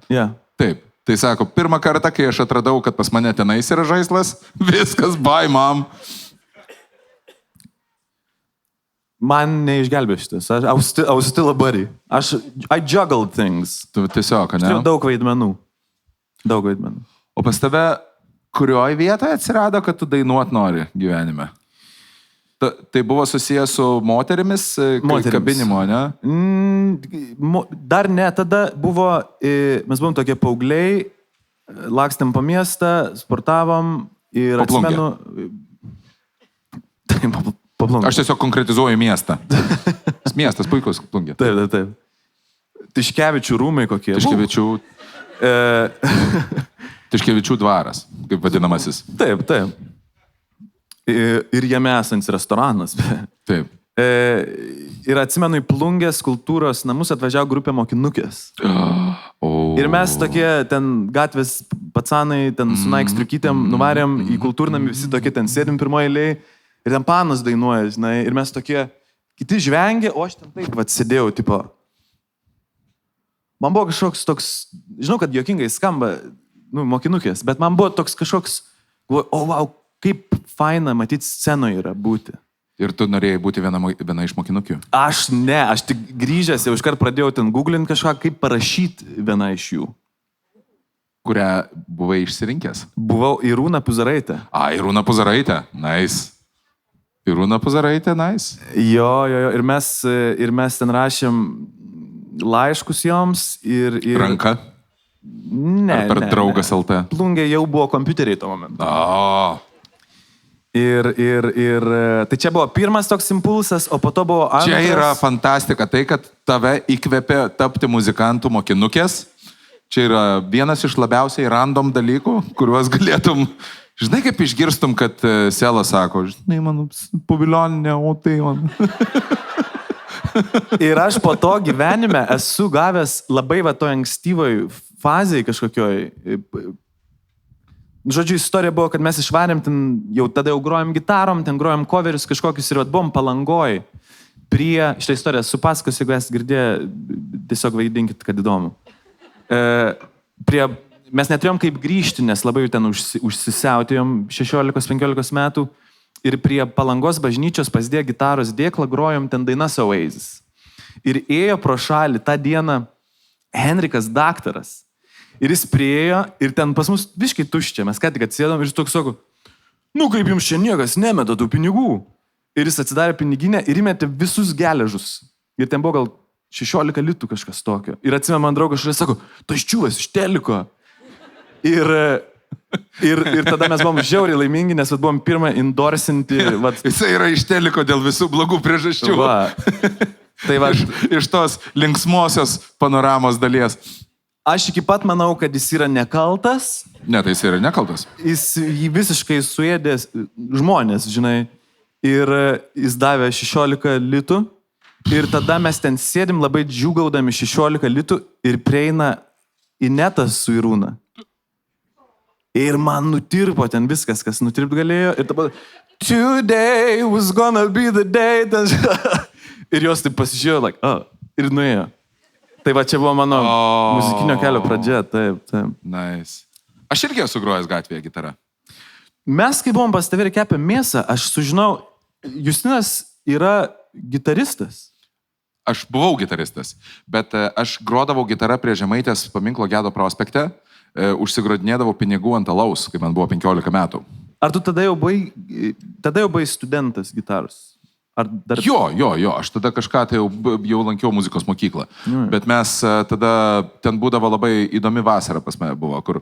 Taip. Tai sako, pirmą kartą, kai aš atradau, kad pas mane tenais yra žaislas, viskas, bye, mom. Man neišgelbė šitas. I was still a buddy. I juggled things. Tu tiesiog, ne? Turiu daug vaidmenų. O pas tave, kurioje vietoje atsirado, kad tu dainuot nori gyvenime? Tai buvo susijęs su moterimis, kabinimo, ne? Dar ne, tada buvo, mes buvom tokie paaugliai, lakstėm po miestą, sportavom ir atsimenu... Paplungė. Aš tiesiog konkretizuoju miestą. Miestas puikus, Plungė. Taip. Tiškevičių rūmai kokie. Tiškevičių dvaras, kaip vadinamasis. Taip. Ir jame esantis restoranas. Taip. Ir atsimenu, į Plungės kultūros namus atvažiavo grupė mokinukės. Ir mes tokie ten gatvės pacanai, ten su Nike striukytėm nuvarėm į kultūrnamį, visi tokie ten sėdim pirmoje eilėje. Ir ten panas dainuoja, žinai, ir mes tokie, kiti žvengia, o aš ten taip sėdėjau, tipo. Man buvo kažkoks toks, žinau, kad juokingai skamba, mokinukės, bet man buvo toks kažkoks, wow, kaip faina matyti scenoje yra būti. Ir tu norėjai būti viena iš mokinukių? Aš tik grįžęs jau iškart pradėjau ten googlinti kažką, kaip parašyti viena iš jų. Kurią buvai išsirinkęs? Buvau Irūna Puzaraitė. Irūna Puzaraitė, nice. Irūna Puzaraitė, nice. Jo, ir mes ten rašėm laiškus joms ir... Ranka? Ne. Ar per draugas LT? Plungė jau buvo kompiuteriai tuo momentu. Ir tai čia buvo pirmas toks impulsas, o po to buvo antras. Čia yra fantastika, tai, kad tave įkvėpė tapti muzikantų mokinukės. Čia yra vienas iš labiausiai random dalykų, kuriuos galėtum... Žinai, kaip išgirstum, kad Selas sako, žinai, mano paviljoninė, o tai man. Ir aš po to gyvenime esu gavęs labai to ankstyvoj fazėj kažkokioj. Žodžiu, istorija buvo, kad mes išvarėm ten, jau tada jau grojom gitarom, ten grojom coverius kažkokius ir buvom Palangoj. Šitą istoriją supasakosiu, jeigu esate girdėję, tiesiog vaidinkit, kad įdomu. Mes neturėjom kaip grįžti, nes labai ten užsisiautėjom 16-15 metų ir prie Palangos bažnyčios pasidėję gitaros dėklą grojom ten dainas Oasis. Ir ėjo pro šalį tą dieną Henrikas daktaras. Ir jis priėjo ir ten pas mus biškai tuščia, mes ką tik atsėdom ir jis toks sako, kaip jums čia niekas nemeta tų pinigų. Ir jis atsidarė piniginę ir įmetė visus geležus. Ir ten buvo gal 16 litų kažkas tokio. Ir atsimenu, man draugas šalia sako, tas čiūvas iš teliko. Ir tada mes buvom žiauriai laimingi, nes buvom pirmą endorsinti. Jisai yra iš teliko dėl visų blogų priežasčių. Tai iš tos linksmosios panoramos dalies. Aš iki pat manau, kad jis yra nekaltas. Ne, tai jis yra nekaltas. Jį visiškai suėdė žmonės, žinai. Ir jis davė 16 litų. Ir tada mes ten sėdim labai džiugaudami 16 litų ir prieina Inetas su Irūna. Ir man nutirpo ten viskas, kas nutirpt galėjo. Ir tada, today was gonna be the day. Ir jos taip pasižiūrėjo, ir nuėjo. Tai va, čia buvo mano muzikinio kelio pradžia, taip. Nice. Aš irgi esu grojęs gatvėje gitarą. Mes, kai buvom pas tave ir kepę mėsą, aš sužinau, Justinas yra gitaristas. Aš buvau gitaristas, bet aš grodavau gitarą prie Žemaitės paminklo Gedo prospekte, užsigrodinėdavau pinigų ant alaus, kai man buvo 15 metų. Ar tu tada jau buvai studentas gitaros? Ar dar... Jo, aš tada kažką tai jau lankiau muzikos mokyklą. Bet mes tada, ten būdavo labai įdomi vasara pas mane buvo, kur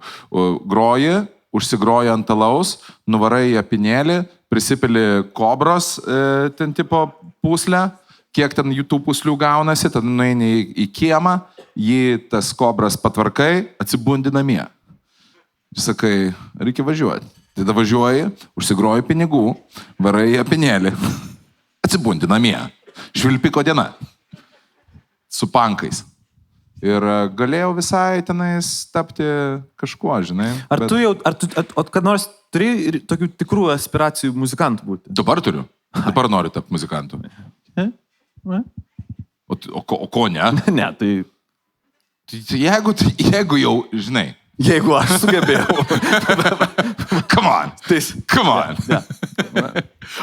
groji, užsigroji ant alaus, nuvarai į apinėlį, prisipili kobros ten tipo puslę, kiek ten jų tų puslių gaunasi, tada nueini į kiemą, jį tas kobras patvarkai, atsibundi namie. Ir sakai, reikia važiuoti. Tada važiuoji, užsigroji pinigų, varai į apinėlį. Atsibundi namie. Švilpiko diena. Su pankais. Ir galėjau visai tenais tapti kažkuo, žinai. Ar kad nors turi tokių tikrų aspiracijų muzikantų būti? Dabar turiu. Dabar noriu tapti muzikantu. O ko ne? Ne, tai... Jeigu jau, žinai. Jeigu aš sugebėjau. Come on. Come on.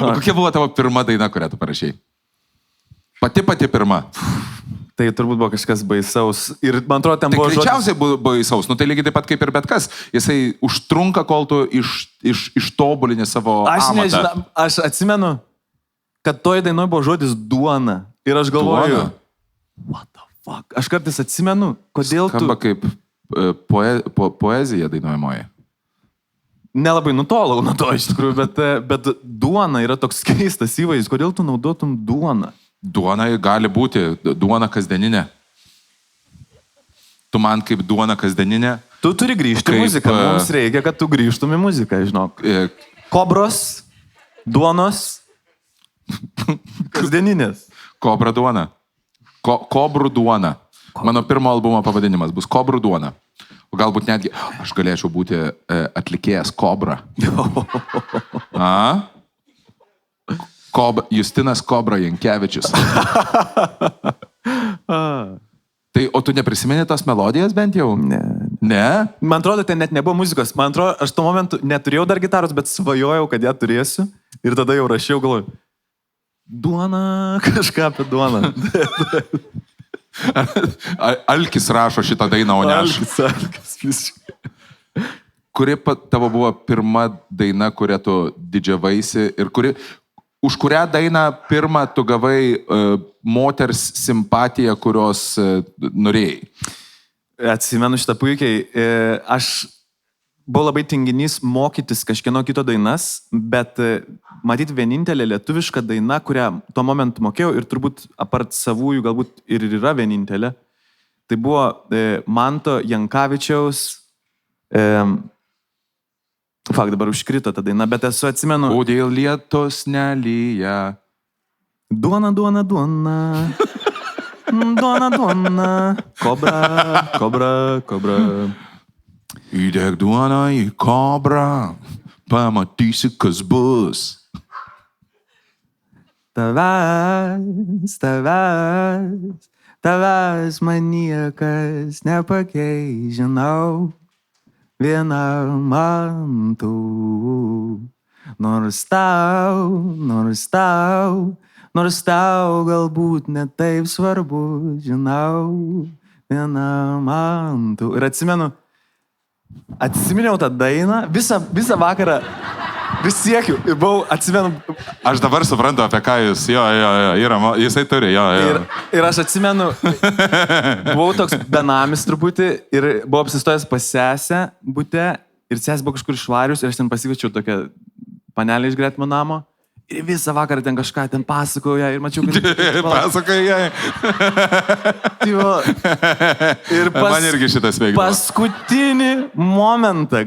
O kokia buvo tavo pirma daina, kurią tu parašei? Pati pirma. Tai turbūt buvo kažkas baisaus. Ir man atrodo, ten buvo žodis... Tai greičiausiai buvo baisaus. Nu tai lygiai taip pat kaip ir bet kas. Jisai užtrunka, kol tu ištobulini savo amatą. Nežinau, aš atsimenu, kad toj dainoj buvo žodis duona. Ir aš galvoju... Duona? What the fuck? Aš kartais atsimenu, kodėl skamba kaip poezija dainuojamoji. Nelabai nutolau nuo to iš tikrųjų, bet duona yra toks keistas įvaizdis. Kodėl tu naudotum duoną? Duona gali būti duona kasdieninė. Tu man kaip duona kasdieninė. Tu turi grįžti į muziką. Mums reikia, kad tu grįžtum į muziką, žinok. Kobros, duonos, kasdieninės. Kobra duona. Kobrų duona. Mano pirmo albumo pavadinimas bus Kobrų duona. O galbūt netgi aš galėčiau būti atlikėjas Kobra. Justinas Kobra Jankevičius. Tai, o tu neprisimeni tos melodijas bent jau? Ne. Ne? Man atrodo, ten net nebuvo muzikos. Man atrodo, aš tuo momentu neturėjau dar gitaros, bet svajojau, kad ją turėsiu. Ir tada jau rašiau, galvoju, duona, kažką apie duoną. Alkis rašo šitą dainą, o ne aš. Alkis. Kuri tavo buvo pirma daina, kurią tu didžiavaisi ir už kurią dainą pirmą tu gavai moters simpatiją, kurios norėjai? Atsimenu šitą puikiai. Aš buvau labai tinginys mokytis kažkieno kito dainas, bet matyti vienintelė lietuviška daina, kurią tuo momentu mokėjau ir turbūt apart savųjų galbūt ir yra vienintelė. Tai buvo Manto Jankavičiaus, dabar užkrito ta daina, bet esu atsimenu. Kodėl lietos nelyja? Duona, duona, duona. Duona, duona. Kobra, kobra, kobra. Įdėk duoną į kobrą, pamatysi, kas bus. Tavęs man niekas nepakeis, žinau, vienam man tu. Nors tau galbūt netaip svarbu, žinau, vienam man tu. Ir atsiminiau tą dainą, visą vakarą vis siekiu, atsimenu. Aš dabar suprantu, apie ką jūs, jisai turi, Ir aš atsimenu, buvau toks benamis truputį ir buvau apsistojęs pas sesę bute ir sesė buvo kažkur išvarius ir aš ten pasikviečiau tokią panelę iš gretimo namo. Ir visą vakarą ten kažką ten pasakoju ją ir mačiau, kad... Pasakoju jai. Ir man irgi šitas veikdavo. Paskutinį momentą,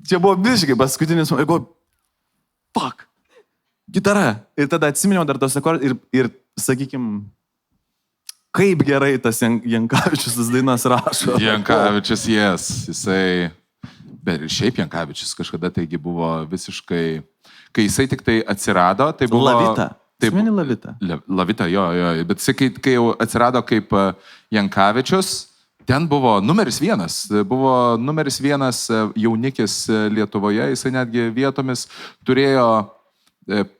čia buvo visiškai paskutinis momentas, ir galvoju, fuck, gitara. Ir tada atsiminiau dar tos akordus ir sakykim, kaip gerai tas Jankavičius tas dainas rašo. Jankavičius, jisai... Bet ir šiaip Jankavičius kažkada taigi buvo visiškai... Kai jisai tik tai atsirado, tai buvo... Lavita. Atsimeni Lavita? Lavita, jo. Bet jisai, kai jau atsirado kaip Jankavičius, ten buvo numeris 1. Buvo numeris 1 jaunikis Lietuvoje. Jisai netgi vietomis turėjo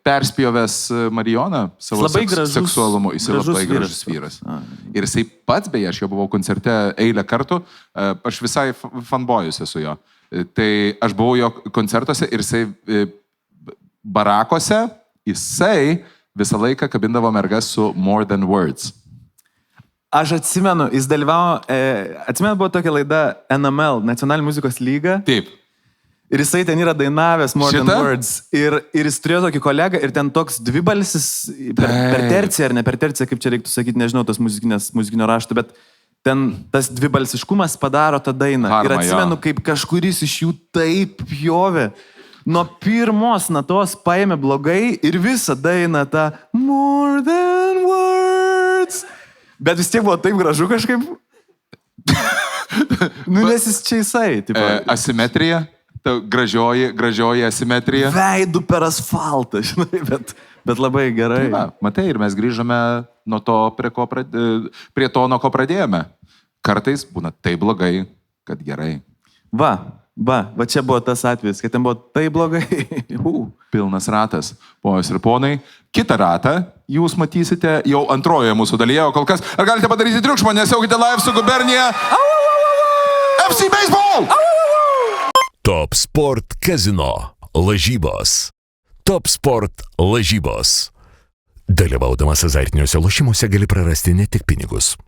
perspjovęs Marijoną savo seksualumu. Jisai labai gražus vyras. Ir jisai pats, beje, aš jo buvau koncerte eilę kartų, aš visai fanbojus esu jo. Tai aš buvau jo koncertuose ir jisai barakose jisai visą laiką kabindavo mergas su More Than Words. Aš atsimenu, jis dalyvavo, atsimenu, buvo tokia laida NML, Nacionalinė muzikos lyga. Taip. Ir jisai ten yra dainavęs More Šitą? Than Words. Ir jis turėjo tokį kolegą ir ten toks dvibalsis per terciją ar ne per terciją, kaip čia reiktų sakyti, nežinau, tas muzikinio rašto, bet ten tas dvibalsiškumas padaro tą dainą. Harma, ir atsimenu, jo. kaip kažkuris iš jų taip pjovė. Nuo pirmos natos paėmė blogai ir visą dainą tą More Than Words. Bet vis tiek buvo taip gražu kažkaip. Nes jis čia jisai. Asimetrija, ta gražioji asimetrija. Veidų per asfaltą, žinai, bet labai gerai. Na, matai, ir mes grįžome nuo to, prie to, nuo ko pradėjome. Kartais būna taip blogai, kad gerai. Va čia buvo tas atvejis, kad ten buvo taip blogai. Pilnas ratas. Ponios ir ponai, kitą ratą jūs matysite jau antrojoje mūsų dalyje, o kol kas, ar galite padaryti triukšmą, nes jaukite live su Gubernija FC Baseball! Top Sport Casino lažybos. Top Sport lažybos. Dalyvaudamas azartiniuose lošimuose gali prarasti ne tik pinigus.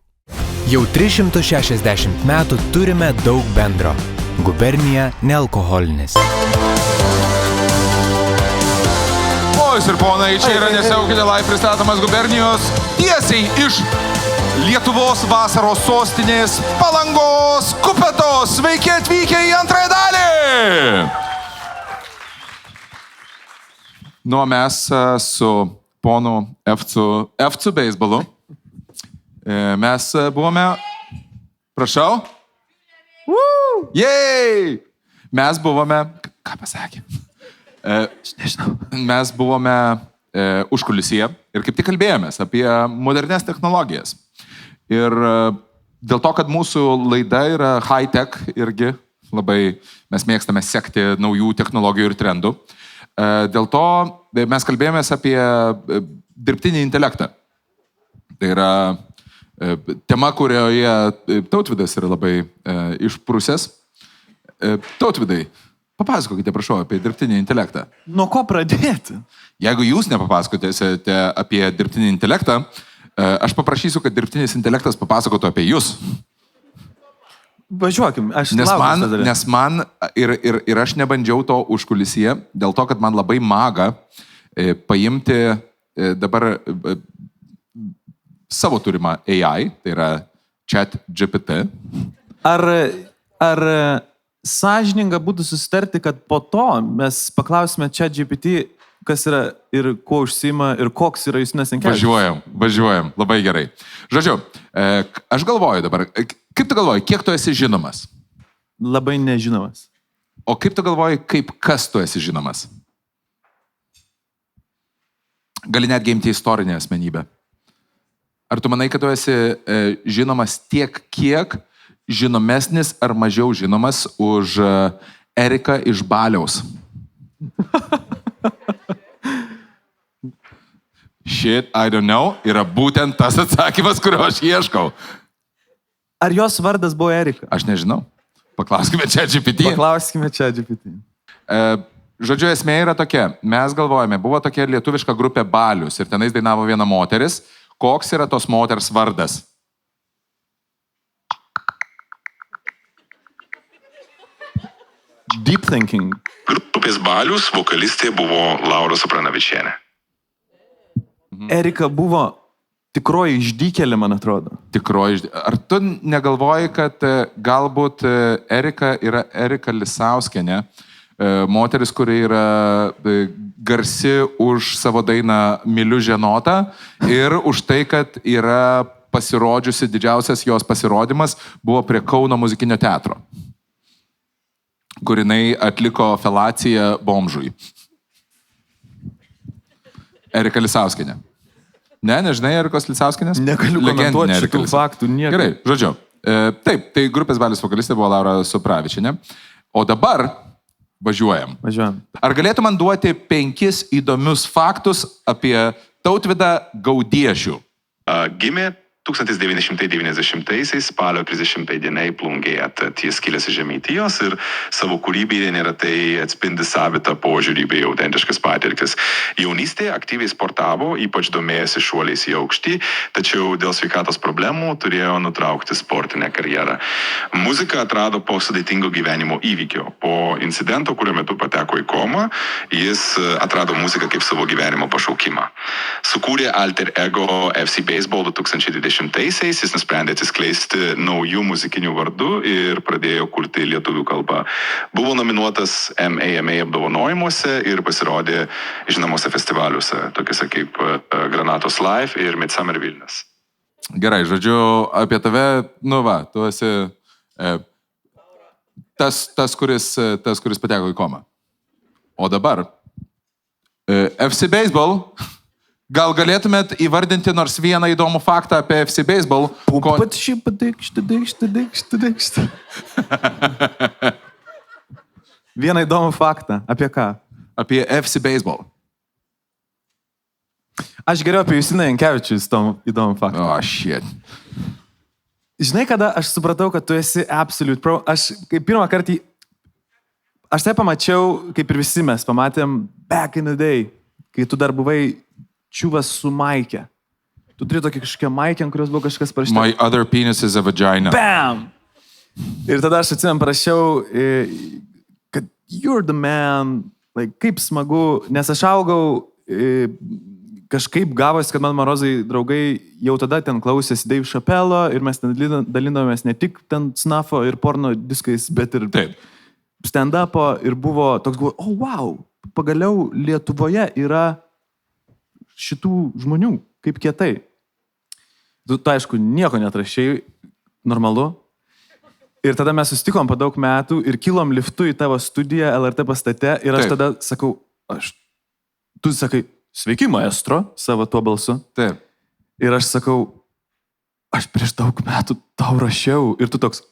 Jau 360 metų turime daug bendro. Gubernija nealkoholinis. Ponios ir ponai, čia yra nesiaukite live pristatomas Gubernijos tiesiai iš Lietuvos vasaros sostinės Palangos kupetos. Sveiki atvykę į antrąją dalį! Nu, mes su ponu FC Baseballu. Mes buvome... Prašau? Jej! Mes buvome... Ką pasakė? Nežinau. Mes buvome užkulisyje ir kaip tik kalbėjomės apie modernes technologijas. Ir dėl to, kad mūsų laida yra high-tech irgi, labai mes mėgstame sekti naujų technologijų ir trendų, dėl to mes kalbėjomės apie dirbtinį intelektą. Tai yra tema, kurioje Tautvydas yra labai išprusęs. Tautvidai, papasakokite, prašau, apie dirbtinį intelektą. Nuo ko pradėti? Jeigu jūs nepapasakotėte apie dirbtinį intelektą, aš paprašysiu, kad dirbtinis intelektas papasakotų apie jūs. Važiuokim, aš nes man ir aš nebandžiau to užkulisyje, dėl to, kad man labai maga paimti dabar savo turimą AI, tai yra ChatGPT. Ar sąžininga būtų susitarti, kad po to mes paklausime ChatGPT, kas yra ir kuo užsiima ir koks yra Justinas Jankevičius? Važiuojam, labai gerai. Žodžiu, aš galvoju dabar, kaip tu galvoji, kiek tu esi žinomas? Labai nežinomas. O kaip tu galvoji, kas tu esi žinomas? Gali netgi imti istorinę asmenybę. Ar tu manai, kad tu esi žinomas tiek, kiek žinomesnis ar mažiau žinomas už Eriką iš Baliaus? Shit, I don't know, yra būtent tas atsakymas, kurio aš ieškau. Ar jos vardas buvo Erika? Aš nežinau. Paklauskime ChatGPT. Žodžiu, esmė yra tokia. Mes galvojame, buvo tokia lietuviška grupė Balius ir tenais dainavo viena moteris. Koks yra tos moters vardas? Deep thinking. Grupės Balius vokalistė buvo Laura Sopranavičienė. Erika buvo tikroji išdykėlė, man atrodo. Ar tu negalvoji, kad galbūt Erika yra Erika Lisauskienė, moteris, kuri yra garsi už savo dainą Myliu ženotą ir už tai, kad yra pasirodžiusi, didžiausias jos pasirodymas buvo prie Kauno muzikinio teatro, kur jinai atliko felaciją bomžui. Erika Lisauskienė. Nežinai Erikos Lisauskienės? Negaliu komentuoti šitų faktų. Gerai, žodžiu. Taip, tai grupės Balius vokalistė buvo Laura Sopravičienė. O dabar važiuojam. Ar galėtų man duoti 5 įdomius faktus apie Tautvydą Gaudiešių? Gimė 1990-aisiais spalio 30 dienai plungėje, tad jis kilęs iš Žemaitijos ir savo kūrybėje neretai atspindi savitą požiūrį bei autentiškas patirtis. Jaunystėje aktyviai sportavo, ypač domėjosi šuoliais į aukštį, tačiau dėl sveikatos problemų turėjo nutraukti sportinę karjerą. Muziką atrado po sudėtingo gyvenimo įvykio. Po incidento, kurio metu pateko į komą, jis atrado muziką kaip savo gyvenimo pašaukimą. Sukūrė alter ego FC Baseball 2020-aisiais, jis nusprendė atsiskleisti naujų muzikinių vardų ir pradėjo kurti lietuvių kalbą. Buvo nominuotas MAMA apdovanojimuose ir pasirodė žinomose festivaliuose, tokiuose kaip Granatos Live ir Midsummer Vilnius. Gerai, žodžiu, apie tave, tu esi tas, kuris pateko į komą. O dabar FC Baseball. Gal galėtumėt įvardinti nors vieną įdomų faktą apie FC Baseball? Vieną įdomų faktą. Apie ką? Apie FC Baseball. Aš geriau apie Justiną Jankevičių įdomų faktą. Shit. Žinai, kada aš supratau, kad tu esi absolute pro. Aš kaip pirmą kartą, aš tai pamačiau, kaip ir visi mes pamatėm back in the day, kai tu dar buvai čiuvas su maike. Tu turi tokį kažkokią maikę, ant kurios buvo kažkas parašyta. My other penis is a vagina. Bam! Ir tada aš atsimenu parašiau, kad you're the man, like, kaip smagu, nes aš augau, kažkaip gavosi, kad man Marozai draugai jau tada ten klausėsi Dave Chappello ir mes ten dalinomės ne tik ten snafo ir porno diskais, bet ir stand-upo ir buvo toks, oh wow, pagaliau Lietuvoje yra šitų žmonių, kaip kietai. Tu aišku, nieko neatrašiai, normalu. Ir tada mes susitikom po daug metų ir kilom liftu į tavo studiją LRT pastate ir aš tada sakau, tu sakai, sveiki maestro, savo tuo balsu. Taip. Ir aš sakau, aš prieš daug metų tau rašiau ir tu toks,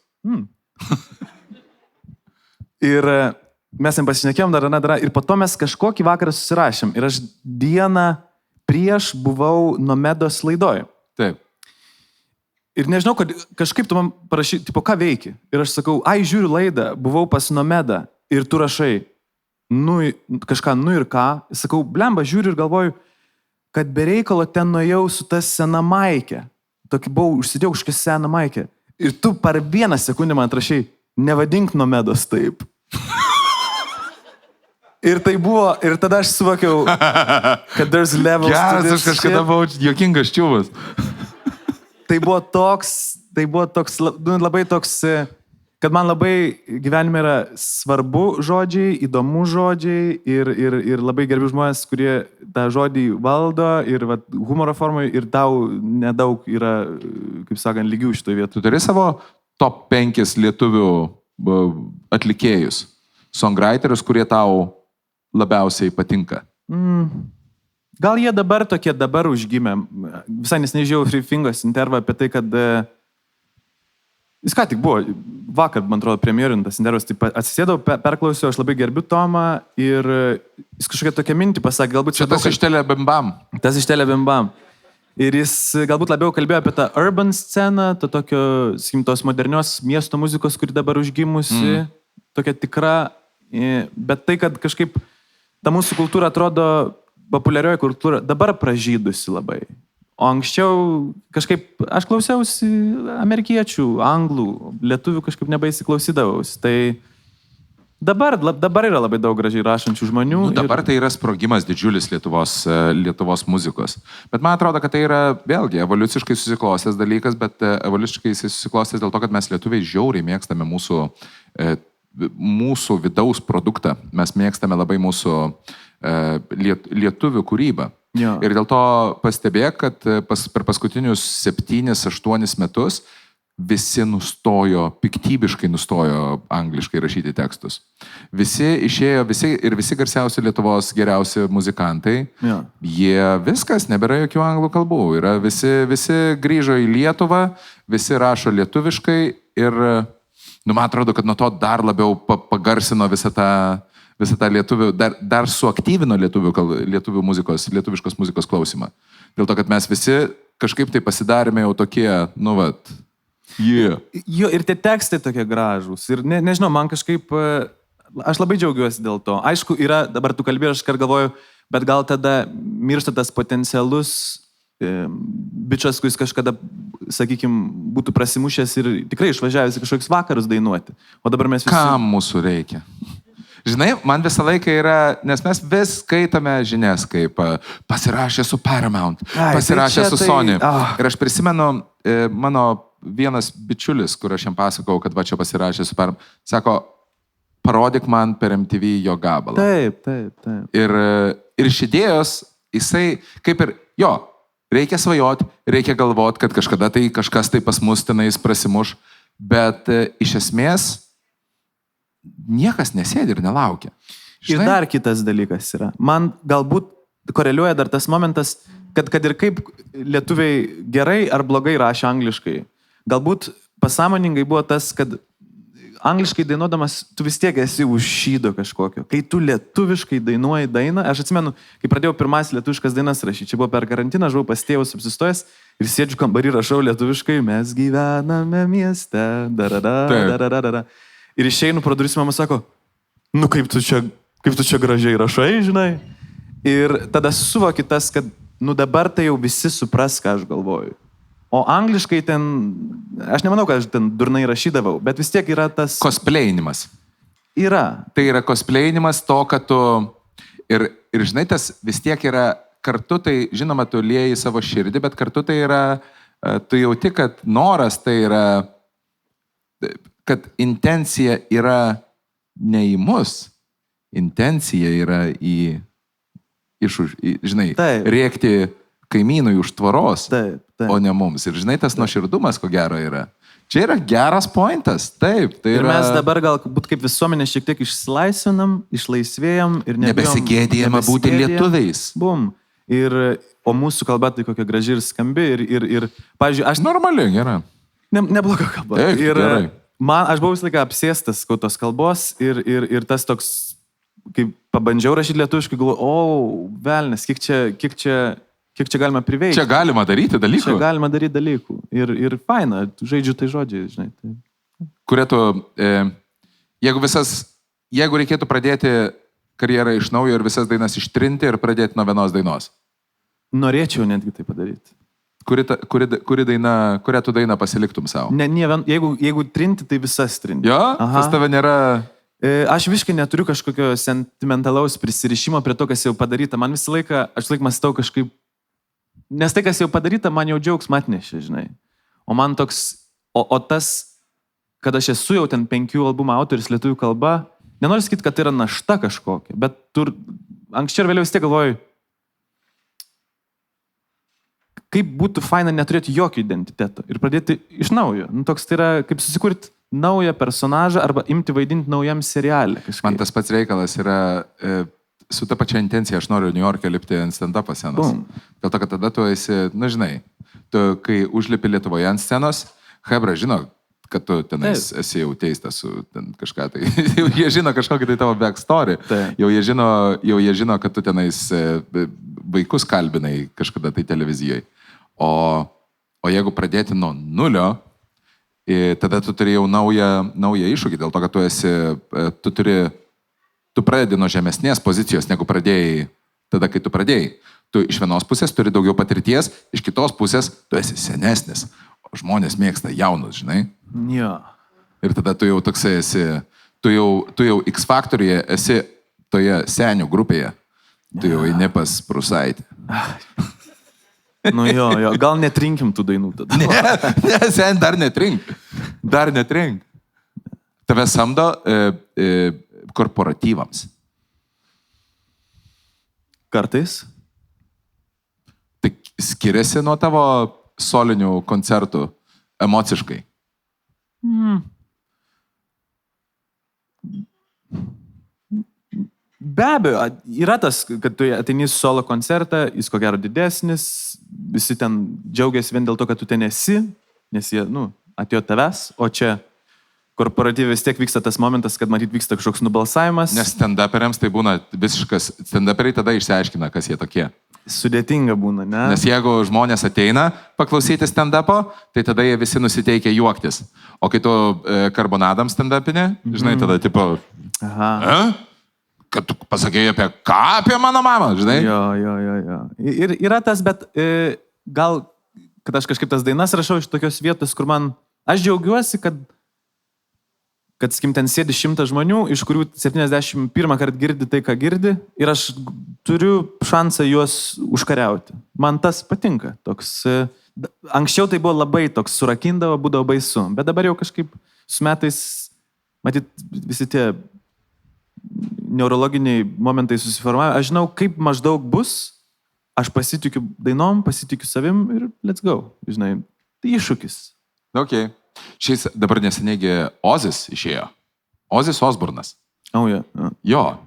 Ir mes jam pasišnekėjom dar ir po to mes kažkokį vakarą susirašėm ir aš dieną prieš buvau Nomedos laidoj. Taip. Ir nežinau, kad kažkaip tu man parašy, tipo, ką veiki? Ir aš sakau, žiūriu laidą, buvau pas Nomedą ir tu rašai, kažką, ir ką. Sakau, blemba, žiūriu ir galvoju, kad be reikalo ten nuėjau su ta sena maikė. Tokį buvau, užsidėjau kažkokią seną maikę. Ir tu per vieną sekundę man atrašai, nevadink Nomedos taip. Ir tai buvo, ir tada aš suvokiau, kad there's levels to this. Aš kažkada buvau juokingas čiuvas. Tai buvo toks, labai toks, kad man labai gyvenime yra svarbu žodžiai, įdomu žodžiai ir labai gerbiu žmonės, kurie tą žodį valdo ir humoro formai ir tau nedaug yra, kaip sakant, lygių šitoje vietoje. Tu turi savo top 5 lietuvių atlikėjus, songwriterius, kurie tau labiausiai patinka? Gal jie dabar užgimė. Visai neseniai žiūrėjau Free Fingers intervą apie tai, kad jis ką tik buvo, vakar, man atrodo, premjerintas intervas, taip atsisėdau, perklausiau, aš labai gerbiu Tomą ir jis kažkokią tokią mintį pasakė, galbūt čia tas iš Telebimbam. Tas iš Telebimbam. Ir jis galbūt labiau kalbėjo apie tą urban sceną, tos modernios miesto muzikos, kuri dabar užgimusi, tokia tikra, bet tai, kad kažkaip ta mūsų kultūra atrodo, populiarioji kultūra, dabar pražydusi labai. O anksčiau kažkaip aš klausiausi amerikiečių, anglų, lietuvių kažkaip nebeįsiklausydavausi. Tai dabar yra labai daug gražiai rašančių žmonių. Dabar tai yra sprogimas didžiulis Lietuvos muzikos. Bet man atrodo, kad tai yra vėlgi evoliuciškai susiklostęs dalykas, bet evoliuciškai jis susiklostęs dėl to, kad mes lietuviai žiauriai mėgstame mūsų vidaus produktą. Mes mėgstame labai mūsų lietuvių kūrybą. Ja. Ir dėl to pastebėk, kad per paskutinius 7-8 metus visi piktybiškai nustojo angliškai rašyti tekstus. Visi išėjo, visi garsiausi Lietuvos geriausi muzikantai, jie viskas, nebėra jokių anglų kalbų. Visi grįžo į Lietuvą, visi rašo lietuviškai ir man atrodo, kad nuo to dar labiau pagarsino visą visą tą lietuvių, dar suaktyvino lietuvių muzikos, lietuviškos muzikos klausimą. Dėl to, kad mes visi kažkaip tai pasidarėme jau tokie, nu vat, Jo, ir tie tekstai tokie gražūs. Ir nežinau, man kažkaip, aš labai džiaugiuosi dėl to. Aišku, yra, dabar tu kalbėjai, aš kar galvoju, bet gal tada miršta tas potencialus bičias, kuris kažkada, sakykime, būtų prasimušęs ir tikrai išvažiavęs kažkokius vakarus dainuoti. O dabar mes visi... Kam mūsų reikia? Žinai, man visą laiką yra, nes mes vis skaitame žinias, kaip pasirašė su Paramount, pasirašė su Sony. Ir aš prisimenu, mano vienas bičiulis, kur aš jam pasakau, kad va čia pasirašė su Paramount, sako, parodyk man per MTV jo gabalą. Taip. Ir iš idėjos, jisai, kaip ir, reikia svajoti, reikia galvoti, kad kažkada tai kažkas tai pas mus tenais prasimuš, bet iš esmės niekas nesėdi ir nelaukia. Žinai? Ir dar kitas dalykas yra. Man galbūt koreliuoja dar tas momentas, kad ir kaip lietuviai gerai ar blogai rašė angliškai. Galbūt pasąmoningai buvo tas, kad angliškai dainuodamas tu vis tiek esi už šydo kažkokio. Kai tu lietuviškai dainuoji dainą, aš atsimenu, kai pradėjau pirmas lietuviškas dainas rašyti, čia buvo per karantiną, aš buvau pas tėvus apsistojęs ir sėdžiu kambarį, rašau lietuviškai, mes gyvename mieste, darada. Ir išeinu pro duris, mama sako, nu kaip tu čia gražiai rašai, žinai. Ir tada suvoki tas, kad nu dabar tai jau visi supras, ką aš galvoju. O angliškai ten, aš nemanau, kad aš ten durnai rašydavau, bet vis tiek yra tas... Cosplayinimas. Yra. Tai yra cosplayinimas to, kad tu... Ir žinai, tas vis tiek yra kartu, tai žinoma, tu lieji savo širdį, bet kartu tai yra, tu jauti, kad noras tai yra... kad intencija yra ne į mus, intencija yra žinai, rėkti kaimynui už tvoros, o ne mums. Ir žinai, tas nuoširdumas, ko gero yra. Čia yra geras pointas, taip. Tai ir mes dabar galbūt kaip visuomenė šiek tiek išsilaisvinam, išlaisvėjam ir nebesigėdėjame būti lietuviais. Bum. O mūsų kalba tai kokia graži ir skambi ir pavyzdžiui, aš... Normali, gerai. Nebloga kalba. Taip, gerai. Aš buvau visą laiką apsėstas tos kalbos ir tas toks, kai pabandžiau rašyti lietuviškai, galvoju, velnes, kiek čia galima priveikti. Čia galima daryti dalykų. Ir faina, žaidžiu tai žodžiai, žinai. Kurie tu, jeigu reikėtų pradėti karjerą iš naujo ir visas dainas ištrinti ir pradėti nuo vienos dainos? Norėčiau netgi tai padaryti. Kurią tu dainą pasiliktum savo? Jeigu trinti, tai visas trinti. Jo? Pas tave nėra... Aš visiškai neturiu kažkokio sentimentalaus prisirišimo prie to, kas jau padaryta. Man visą laiką, aš laik mąstau kažkaip... Nes tai, kas jau padaryta, man jau džiaugsmą atnešė, žinai. O man toks... O tas, kad aš esu jau ten 5 albumų autoris lietuvių kalba, nenoriu sakyti, kad tai yra našta kažkokia, bet anksčiau ir vėliau vis tiek galvoju, kaip būtų faina neturėti jokio identiteto ir pradėti iš naujo. Toks tai yra kaip susikurti naują personažą arba imti vaidinti naujam serialę. Man tas pats reikalas yra su ta pačia intencija, aš noriu New York'e lipti ant stand-up'o scenos. Dėl to, kad tada tu esi, žinai, tu kai užlipi Lietuvoje ant scenos, Hebra žino, kad tu tenais esi jau teistas su kažką tai. Jau jie žino kažkokį tai tavo backstory. Jau jie žino, kad tu tenais vaikus kalbinai kažkada tai televizijoje. O jeigu pradėti nuo nulio, tada tu turi jau naują iššūkį, dėl to, kad tu pradedi nuo žemesnės pozicijos, negu pradėjai tada, kai tu pradėjai. Tu iš vienos pusės turi daugiau patirties, iš kitos pusės tu esi senesnis, o žmonės mėgsta jaunus, žinai? Jo. Ir tada tu jau toksai esi, tu jau X Factoryje esi toje senių grupėje, tu jau eini pas Prusaitį. Nu jo, gal netrinkim tų dainų tada. Ne, sen, dar netrink. Tave samdo korporatyvams. Kartais. Tai skiriasi nuo tavo solinių koncertų emociškai? Be abejo, yra tas, kad tu ateini su solo koncertą, jis ko gero didesnis, visi ten džiaugiasi vien dėl to, kad tu ten esi, nes jie, atėjo tavęs, o čia korporatyviai vis tiek vyksta tas momentas, kad matyt vyksta kažkoks nubalsavimas. Nes stand-uperiams tai būna visiškas, stand-uperiai tada išsiaiškina, kas jie tokie. Sudėtinga būna, ne? Nes jeigu žmonės ateina paklausyti stand-upo, tai tada jie visi nusiteikia juoktis. O kai tu karbonadam stand-upinė, žinai, tada tipo... Aha. Kad tu pasakėjai apie ką apie mano mamą, žinai? Jo. Ir yra tas, bet gal, kad aš kažkaip tas dainas rašau iš tokios vietos, kur man... Aš džiaugiuosi, kad skim, ten sėdi 100 žmonių, iš kurių 71 kart girdi tai, ką girdi, ir aš turiu šansą juos užkariauti. Man tas patinka. Toks, anksčiau tai buvo labai toks, surakindavo, būdavo baisu, bet dabar jau kažkaip su metais, matyt, visi tie neurologiniai momentai susiformavę. Aš žinau, kaip maždaug bus, aš pasitikiu dainom, pasitikiu savim ir let's go. Žinai, tai iššūkis. Okay. Šiais dabar neseniai Ozis išėjo. Ozis Osbornas. Yeah. Jo.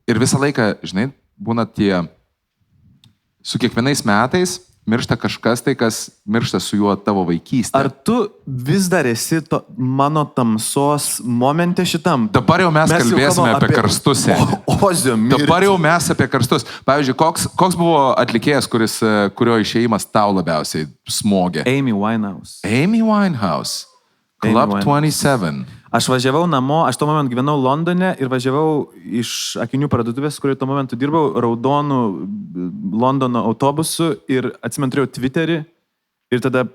Ir visą laiką, žinai, būna tie... Su kiekvienais metais miršta kažkas tai, kas miršta su juo tavo vaikystė. Ar tu vis dar esi mano tamsos momente šitam? Dabar jau mes kalbėsime apie karstus. Ozio mirtį. Dabar jau mes apie karstus. Pavyzdžiui, koks buvo atlikėjas, kurio išėjimas tau labiausiai smogė? Amy Winehouse. Amy Winehouse. Club 27. Aš važiavau namo, aš tuo momentu gyvenau Londone ir važiavau iš akinių parduotuvės, kurioje tuo momentu dirbau, raudonų Londono autobusu ir atsimenturėjau Twitterį ir tada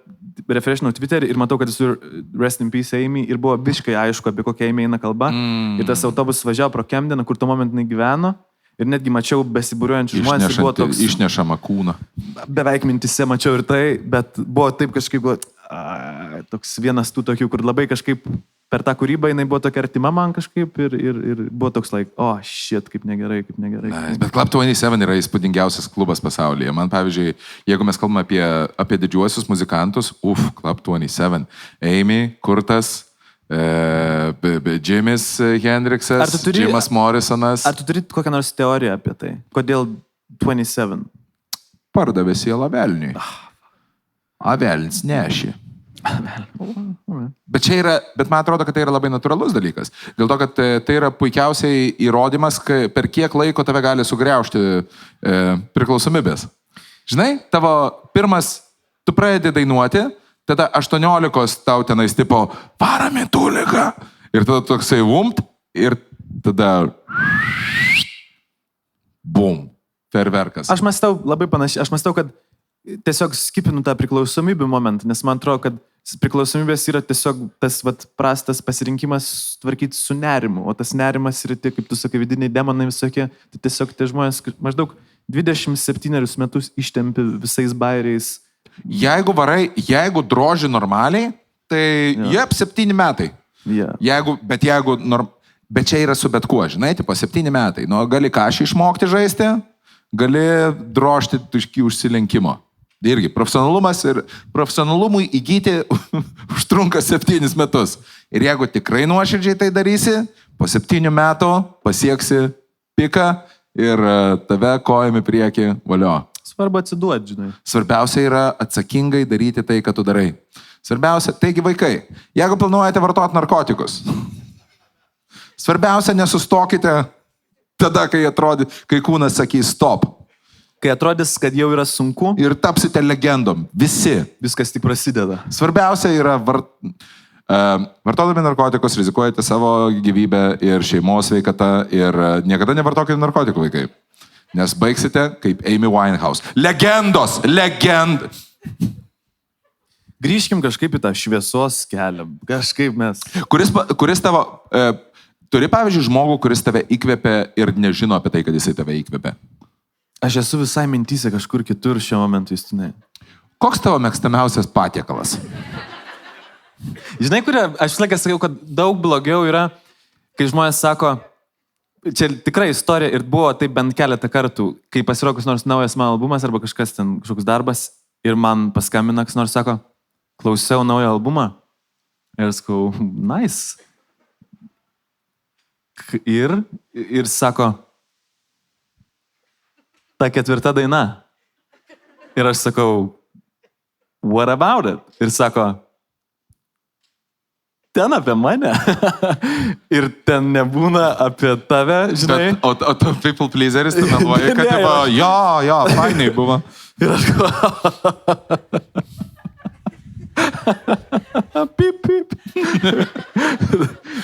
refreshinau Twitterį ir matau, kad esu Rest in Peace Amy ir buvo visiškai aišku, apie kokią Amy eina kalba. Ir tas autobusas važiavo pro Camdeną, kur tuo momentu jinai gyveno ir netgi mačiau besibūriuojančius žmonės. Išnešama kūną. Beveik mintise mačiau ir tai, bet buvo taip kažkaip, toks vienas tų tokių, kur labai kažkaip per tą kūrybą jinai buvo tokia artima man kažkaip ir buvo toks shit, kaip negerai. Bet Club 27 yra įspūdingiausias klubas pasaulyje. Man, pavyzdžiui, jeigu mes kalbame apie didžiuosius muzikantus, Club 27, Amy, Kurtas, Jimis Hendriksas, Jimas Morrisonas. Ar tu turi kokią nors teoriją apie tai? Kodėl 27? Pardavė sielą velniui. Avelnis neši. Bet man atrodo, kad tai yra labai natūralus dalykas. Dėl to, kad tai yra puikiausiai įrodymas, per kiek laiko tave gali sugriaužti priklausomybės. Žinai, tavo pirmas, tu pradedi dainuoti, tada 18 tau tenais tipo varami tūlika. Ir tada toksai vumpt ir tada bum, ferverkas. Aš mąstau labai panašiai, aš mąstau, kad tiesiog skipinu tą priklausomybių momentą, nes man atrodo, kad priklausomybės yra tiesiog tas prastas pasirinkimas tvarkyti su nerimu, o tas nerimas yra tie, kaip tu sakai, vidiniai demonai visokie, tai tiesiog tie žmonės maždaug 27 metus ištempi visais bairiais. Jeigu droži normaliai, tai jie 7 metai. Bet čia yra su bet kuo, žinai, tipo 7 metai. Nu, gali kažį išmokti žaisti, gali drožti tuškį užsilenkimo. Irgi, profesionalumui įgyti užtrunka 7 metus. Ir jeigu tikrai nuoširdžiai tai darysi, po 7 metų pasieksi piką ir tave kojami prieki valio. Svarbu atsiduoti, žinai. Svarbiausia yra atsakingai daryti tai, ką tu darai. Svarbiausia, taigi vaikai, jeigu planuojate vartoti narkotikus, svarbiausia nesustokite tada, kai kūnas sakys stop. Kai atrodys, kad jau yra sunku. Ir tapsite legendom. Visi. Viskas tik prasideda. Svarbiausia yra vartodami narkotikus rizikuojate savo gyvybę ir šeimos sveikatą ir niekada nevartokite narkotikų, vaikai. Nes baigsite kaip Amy Winehouse. Legendos! Grįžkim kažkaip į tą šviesos kelią. Kažkaip mes. Kuris tavo... Turi, pavyzdžiui, žmogų, kuris tave įkvėpė ir nežino apie tai, kad jisai tave įkvėpė. Aš esu visai mintyse kažkur kitur šiuo momentu, Justinai. Koks tavo mėgstamiausias patiekalas? Žinai, aš visą laiką sakiau, kad daug blogiau yra, kai žmonės sako, čia tikrai istorija ir buvo taip bent keletą kartų, kai pasirodo kas nors naujas mano albumas arba kažkas ten, kažkoks darbas ir man paskambina, kas nors sako, klausiau naują albumą ir sakau, nice. Ir sako, ta 4 daina. Ir aš sakau, what about it? Ir sako, ten apie mane. Ir ten nebūna apie tave, žinai. O tu people pleaseris, tu meluoji, kad tipo, jo, fainai buvo. Ir aš pip.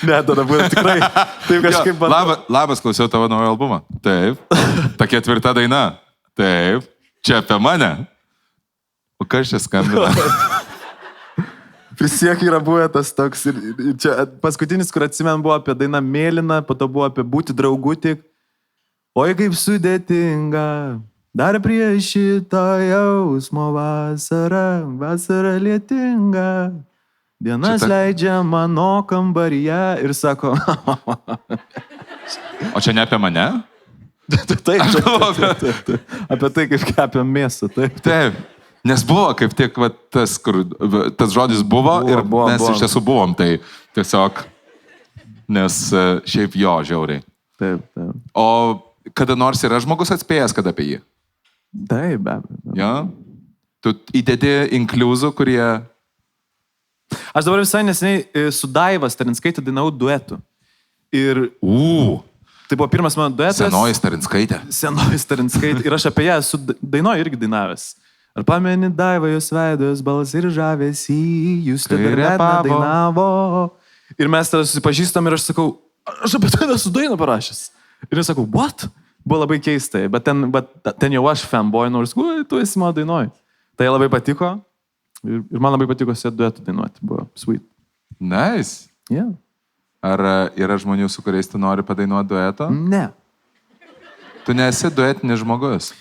Ne, tada buvo tikrai. Taip kažkaip Labas, klausiau tavo naują albumą. Taip. Ta 4 daina. Taip. Čia apie mane. O kas čia skambina? Prisiek yra buvę tas toks. Ir čia paskutinis, kur atsimenu, buvo apie dainą Mėlyną, po to buvo apie būti draugu tik. Oi, kaip sudėtinga. Dar prieš šitą jausmo vasara lietinga. Dienas leidžia mano kambaryje ir sako. O čia ne apie mane? Taip. Apie tai, kaip kepia mėsą. Taip. Nes buvo kaip tik tas žodis buvo ir mes iš tiesų buvom. Tai tiesiog, nes šiaip jo žiauriai. Taip. O kada nors yra žmogus atspėjęs, kad apie jį? Taip, be abejo. Ja? Tu įdedi inkliuzų, kurie... Aš dabar visai neseniai su Daiva Starinskaitė dainavau duetu. Ir... Tai buvo pirmas mano duetas. Senoji Starinskaitė. Ir aš apie ją esu dainoju irgi dainavęs. Ar pameni Daiva, jos veidos, balas ir žavesį, jūs tada dainavo. Ir mes tada susipažįstam ir aš sakau, aš apie tai esu dainą parašęs. Ir jis sakau, what? Buvo labai keistai, bet ten jau aš fanboy, nors, tu esi mano dainoj. Tai labai patiko ir man labai patiko su duetu dainuoti, buvo sweet. Nice. Yeah. Ar yra žmonių, su kuriais tu nori padainuoti dueto? Ne. Tu nesi duetinis žmogus.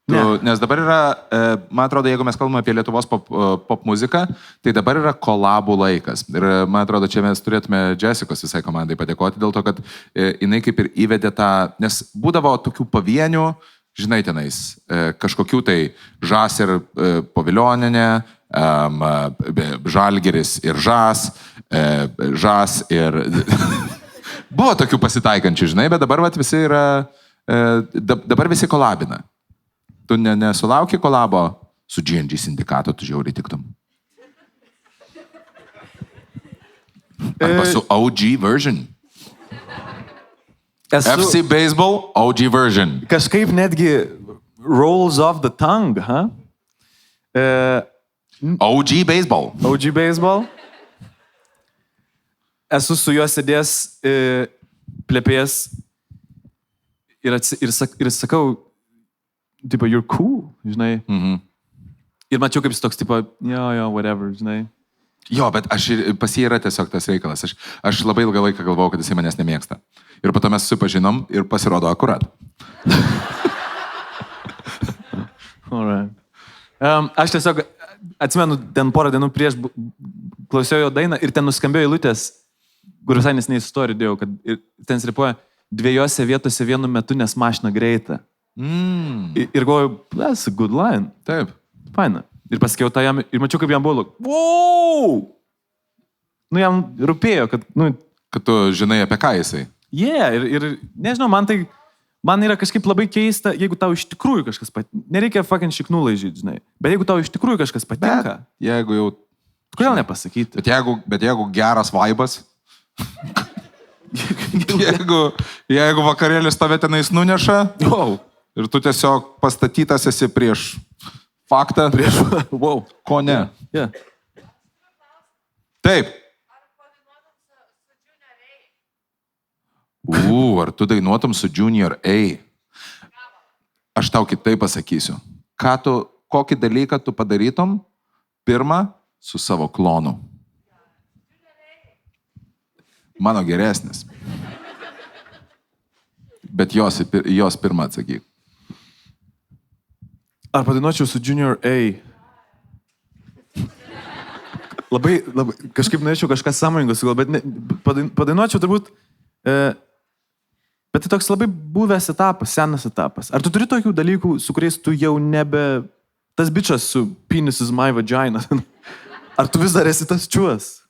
Nes dabar yra, man atrodo, jeigu mes kalbame apie Lietuvos pop muziką, tai dabar yra kolabų laikas. Ir man atrodo, čia mes turėtume Jessicos visai komandai padėkoti dėl to, kad jinai kaip ir įvedė tą, nes būdavo tokių pavienių, žinai, tenais, kažkokių tai Žas ir Paviljoninė, Žalgiris ir Žas ir... Buvo tokių pasitaikančių, žinai, bet dabar visi yra, dabar visi kolabina. Tu nesulauki kolabo su GNG sindikato, tu žiauriai tiktum. Arba su OG version. FC Baseball, OG version. Kažkaip netgi rolls off the tongue, ha? OG Baseball. OG Baseball. Esu su juo sėdės, plepės ir sakau, tipo, you're cool, žinai. Ir mačiau, kaip jis toks, tipo, jo, whatever, žinai. Jo, bet pas jį yra tiesiog tas reikalas. Aš labai ilgą laiką galvojau, kad jisai manęs nemėgsta. Ir po to mes susipažinom ir pasirodo akurat. Alright. Aš tiesiog atsimenu, ten porą dienų prieš klausiau jo dainą ir ten nuskambėjo eilutės, kur visai nesiniai istoriją dėjau, kad ten sripuoja 2 vietose vienu metu, nes mašina greita. Ir galvoju, that's a good line. Taip. Faina. Ir pasakiau tą jam, ir mačiau, kaip jam buvo, wow! Nu, jam rūpėjo, kad, Kad tu žinai, apie ką jisai. Ir nežinau, man yra kažkaip labai keista, jeigu tau iš tikrųjų kažkas patinka. Nereikia fucking šiknų laižyti, žinai. Bet jeigu tau iš tikrųjų kažkas patinka. Jeigu jau... Kodėl nepasakyti? Bet jeigu geras vaibas... jeigu vakarėlis tave tenais nuneša... Ir tu tiesiog pastatytas esi prieš faktą. Ko ne? Yeah. Taip. Ar tu dainuotum su Junior A? Aš tau kitaip pasakysiu. Kokį dalyką tu padarytum pirmą su savo klonu? Mano geresnis. Bet jos pirmą atsakyk. Ar padainuočiau su Junior A? Labai kažkaip norėčiau kažką sąmoningo sugalvoti, bet padainuočiau turbūt, bet tai toks labai buvęs etapas, senas etapas. Ar tu turi tokių dalykų, su kuriais tu jau nebe... Tas bičas su penis is my vagina. Ar tu vis dar esi tas čiuas?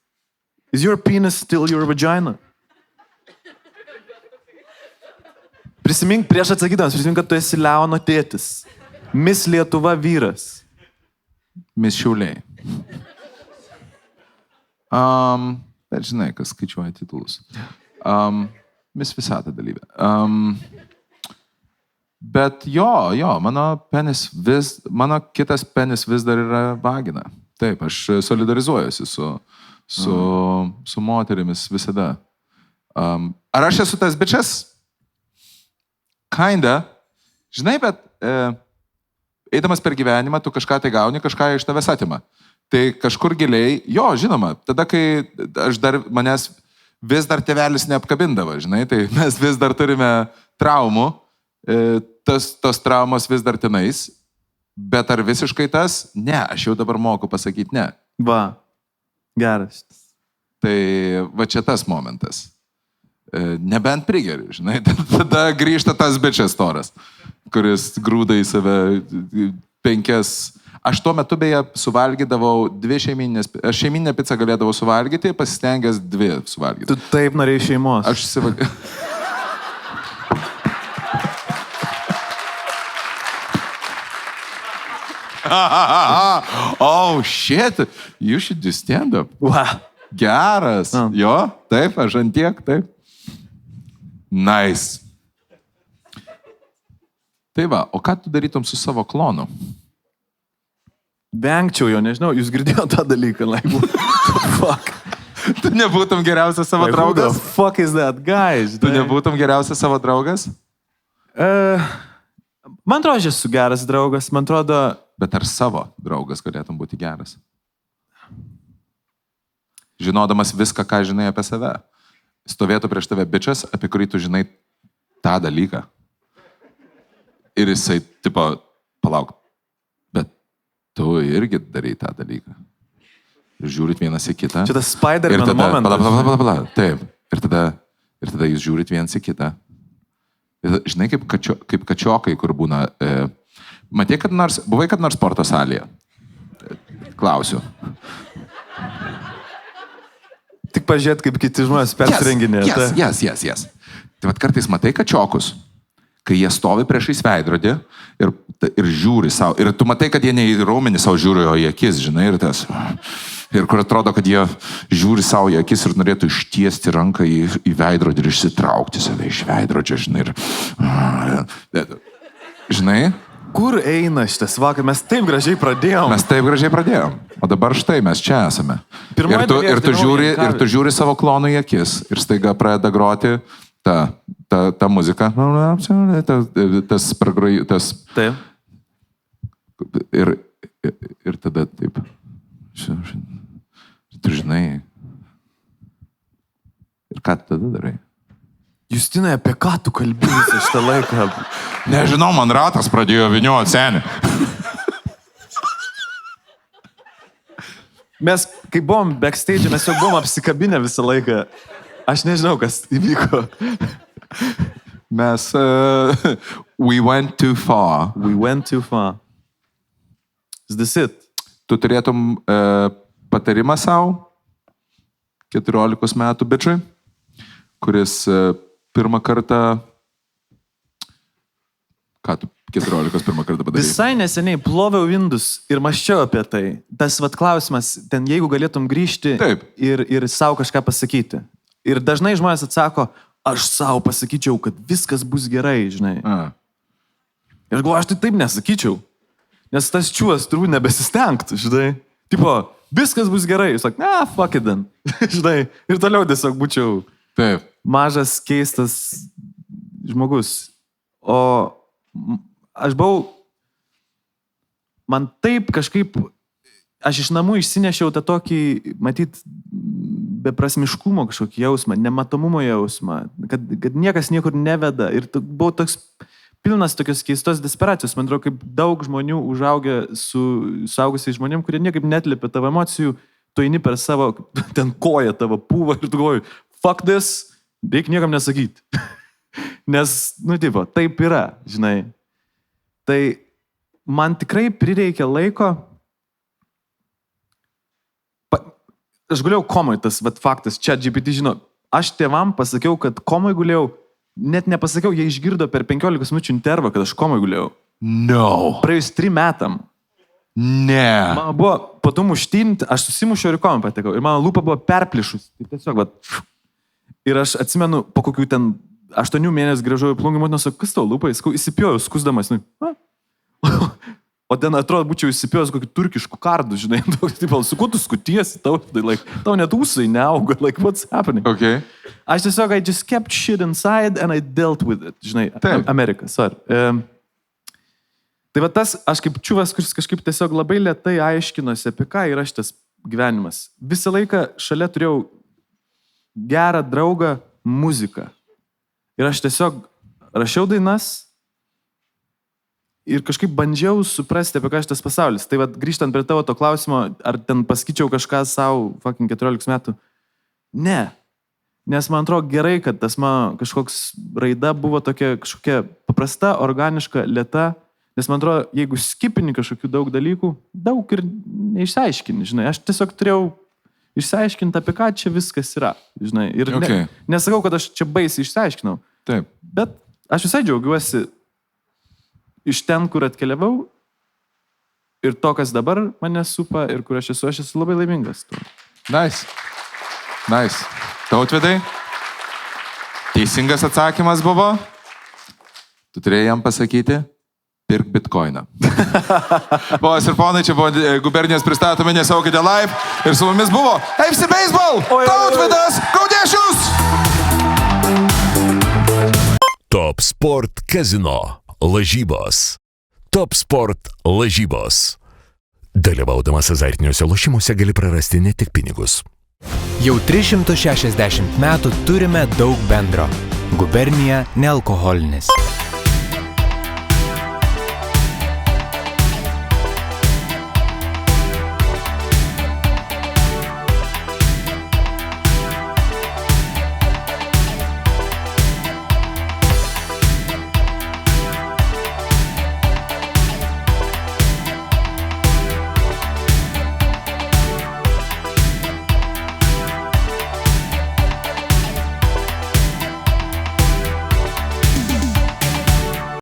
Is your penis still your vagina? Prisimink, prieš atsakydamas, kad tu esi Leono tėtis. Miss Lietuva vyras. Miss Šiauliai. Bet žinai, kas skaičiuoja titulus. Miss Visata dalyvė. Bet jo, mano kitas penis vis dar yra vagina. Taip, aš solidarizuojuosi su moterimis visada. Ar aš esu tas bičias? Kinda. Žinai, bet eidamas per gyvenimą, tu kažką tai gauni, kažką iš tavęs atima. Tai kažkur giliai, jo, žinoma, tada, kai manęs vis dar tėvelis neapkabindavo, žinai, tai mes vis dar turime traumų, tos traumos vis dar tenais, bet ar visiškai tas? Ne, aš jau dabar moku pasakyti ne. Va, geras. Tai va čia tas momentas. Nebent prigeri, žinai, tada grįžta tas bičias toras, kuris grūda į save 5. Aš tuo metu beje suvalgydavau 2 šeiminės, aš šeiminę pizzą galėdavau suvalgyti, pasistengęs 2 suvalgyti. Tu taip norėjai šeimos. Aš įsivalgydavau. Oh, shit, you should do stand-up. Wow. Geras. Jo, taip, aš ant tiek, taip. Nice. Tai va, o ką tu darytum su savo klonu? Vengčiau jo, nežinau, jūs girdėjote tą dalyką, like, fuck. Tu nebūtum geriausias savo draugas? Who the fuck is that guy? Tu nebūtum geriausias savo draugas? Man atrodo, aš esu geras draugas, man atrodo... Bet ar savo draugas galėtum būti geras? Žinodamas viską, ką žinai apie save. Stovėtų prieš tave bičias, apie kurį tu žinai tą dalyką. Ir jisai, tipo, palauk, bet tu irgi darai tą dalyką. Ir žiūrit vienas į kitą. Čia tas Spider-Man momentas. Pala. Taip. Ir tada jūs žiūrit vienas į kitą. Ir, žinai, kaip kačiokai, kur būna... Buvai kad nors sporto salėje? Klausiu. Tik pažiūrėt, kaip kiti žmonės persirenginė. Yes. Tai vat kartais matai kačiokus, kai jie stovi priešais veidrodį ir žiūri savo. Ir tu matai, kad jie ne į raumenį savo žiūri, o į akis, žinai, ir kur atrodo, kad jie žiūri savo į akis ir norėtų ištiesti ranką į veidrodį ir išsitraukti save iš veidrodžio, žinai. Žinai? Kur eina šitas vakar? Mes taip gražiai pradėjom. O dabar štai mes čia esame. Ir tu žiūri savo klonų į akis ir staiga pradeda groti ta muzika. Tas taip. Ir tada taip. Tu žinai. Ir ką tu tada darai? Justinai, apie ką tu kalbėsi šitą laiką? Nežinau, man ratas pradėjo vyniuoti, seni. Mes, kai buvom backstage, mes jau buvom apsikabinę visą laiką. Aš nežinau, kas įvyko. Mes... we went too far. Is this it? Tu turėtum patarimą savo 14 metų bičiui, kuris pirmą kartą... Ką tu 14 pirmą kartą padarei? Visai neseniai ploviau indus ir mąsčiau apie tai. Tas vat klausimas, ten jeigu galėtum grįžti ir savo kažką pasakyti. Ir dažnai žmonės atsako, aš savo pasakyčiau, kad viskas bus gerai, žinai. Ir galvoju, aš tai taip nesakyčiau. Nes tas čiūas turbūt nebesistengtų, žinai. Tipo, viskas bus gerai. Jis sak, fuck it then. Žinai. Ir toliau tiesiog būčiau mažas, keistas žmogus. O aš buvau, man taip kažkaip, aš iš namų išsinešiau tą tokį, matyt, beprasmiškumo kažkokį jausmą, nematomumo jausmą, kad niekas niekur neveda. Ir buvau toks pilnas tokios keistos desperacijos. Man atrodo, kaip daug žmonių užaugę su suaugusiais žmonėm, kurie niekaip netlėpia tavo emocijų, tu eini per savo, ten koja tavo pūvą ir tu galvoji, fuck this, reikia niekam nesakyti. Nes, taip yra, žinai. Tai man tikrai prireikė laiko. Aš guliau komoj, tas faktas, čia GPT žino. Aš tėvam pasakiau, kad komoj guliau, net nepasakiau, jie išgirdo per 15 minučių intervą, kad aš komoj guliau. No. Praėjus 3 metam. Ne. Man buvo po to muštinti, aš susimušiau ir komą patekau. Ir mano lūpa buvo perplišus. Tai tiesiog, ir aš atsimenu, po kokių ten 8 mėnesių grįžau į Plungę, motina sako, kas tau lūpa? Įsipjojau, skusdamas. O ten atrodo, būčiau įsipjojęs kokį turkiškų kardų, žinai. Su kuo tu skutiesi, tau net ūsai neauga. Like, what's happening? Okay. Aš tiesiog, I just kept shit inside and I dealt with it. Žinai, Amerika, sorry. Tai va tas, aš kaip čiuvas, kuris kažkaip tiesiog labai lėtai aiškinosi, apie ką yra šitas gyvenimas. Visą laiką šalia turėjau gerą draugą muziką. Ir aš tiesiog rašiau dainas ir kažkaip bandžiau suprasti, apie ką šitas pasaulis. Tai va, grįžtant prie tavo to klausimo, ar ten pasakyčiau kažką savo, 14 metų? Ne. Nes man atrodo gerai, kad tas mano kažkoks raida buvo tokia kažkokia paprasta, organiška, lėta. Nes man atrodo, jeigu skipini kažkokių daug dalykų, daug ir neišsiaiškini, žinai. Aš tiesiog turėjau išsiaiškinti, apie ką čia viskas yra, žinai. Ir nesakau, kad aš čia baisiai išsiaiškinau. Taip. Bet aš visai džiaugiuosi iš ten, kur atkeliavau ir to, kas dabar mane supa ir kur aš esu labai laimingas. Nice. Tautvidai, teisingas atsakymas buvo. Tu turėjai jam pasakyti, pirk bitcoiną. Ponas ir ponai, čia buvo gubernijos pristatomi, nesaukite live. Ir su mumis buvo FC Baseball, Tautvidas Gaudešius. Top Sport Casino lažybos. Top Sport lažybos. Dalyvaudamas azartiniuose lošimuose gali prarasti ne tik pinigus. Jau 360 metų turime daug bendro. Gubernija nealkoholinis.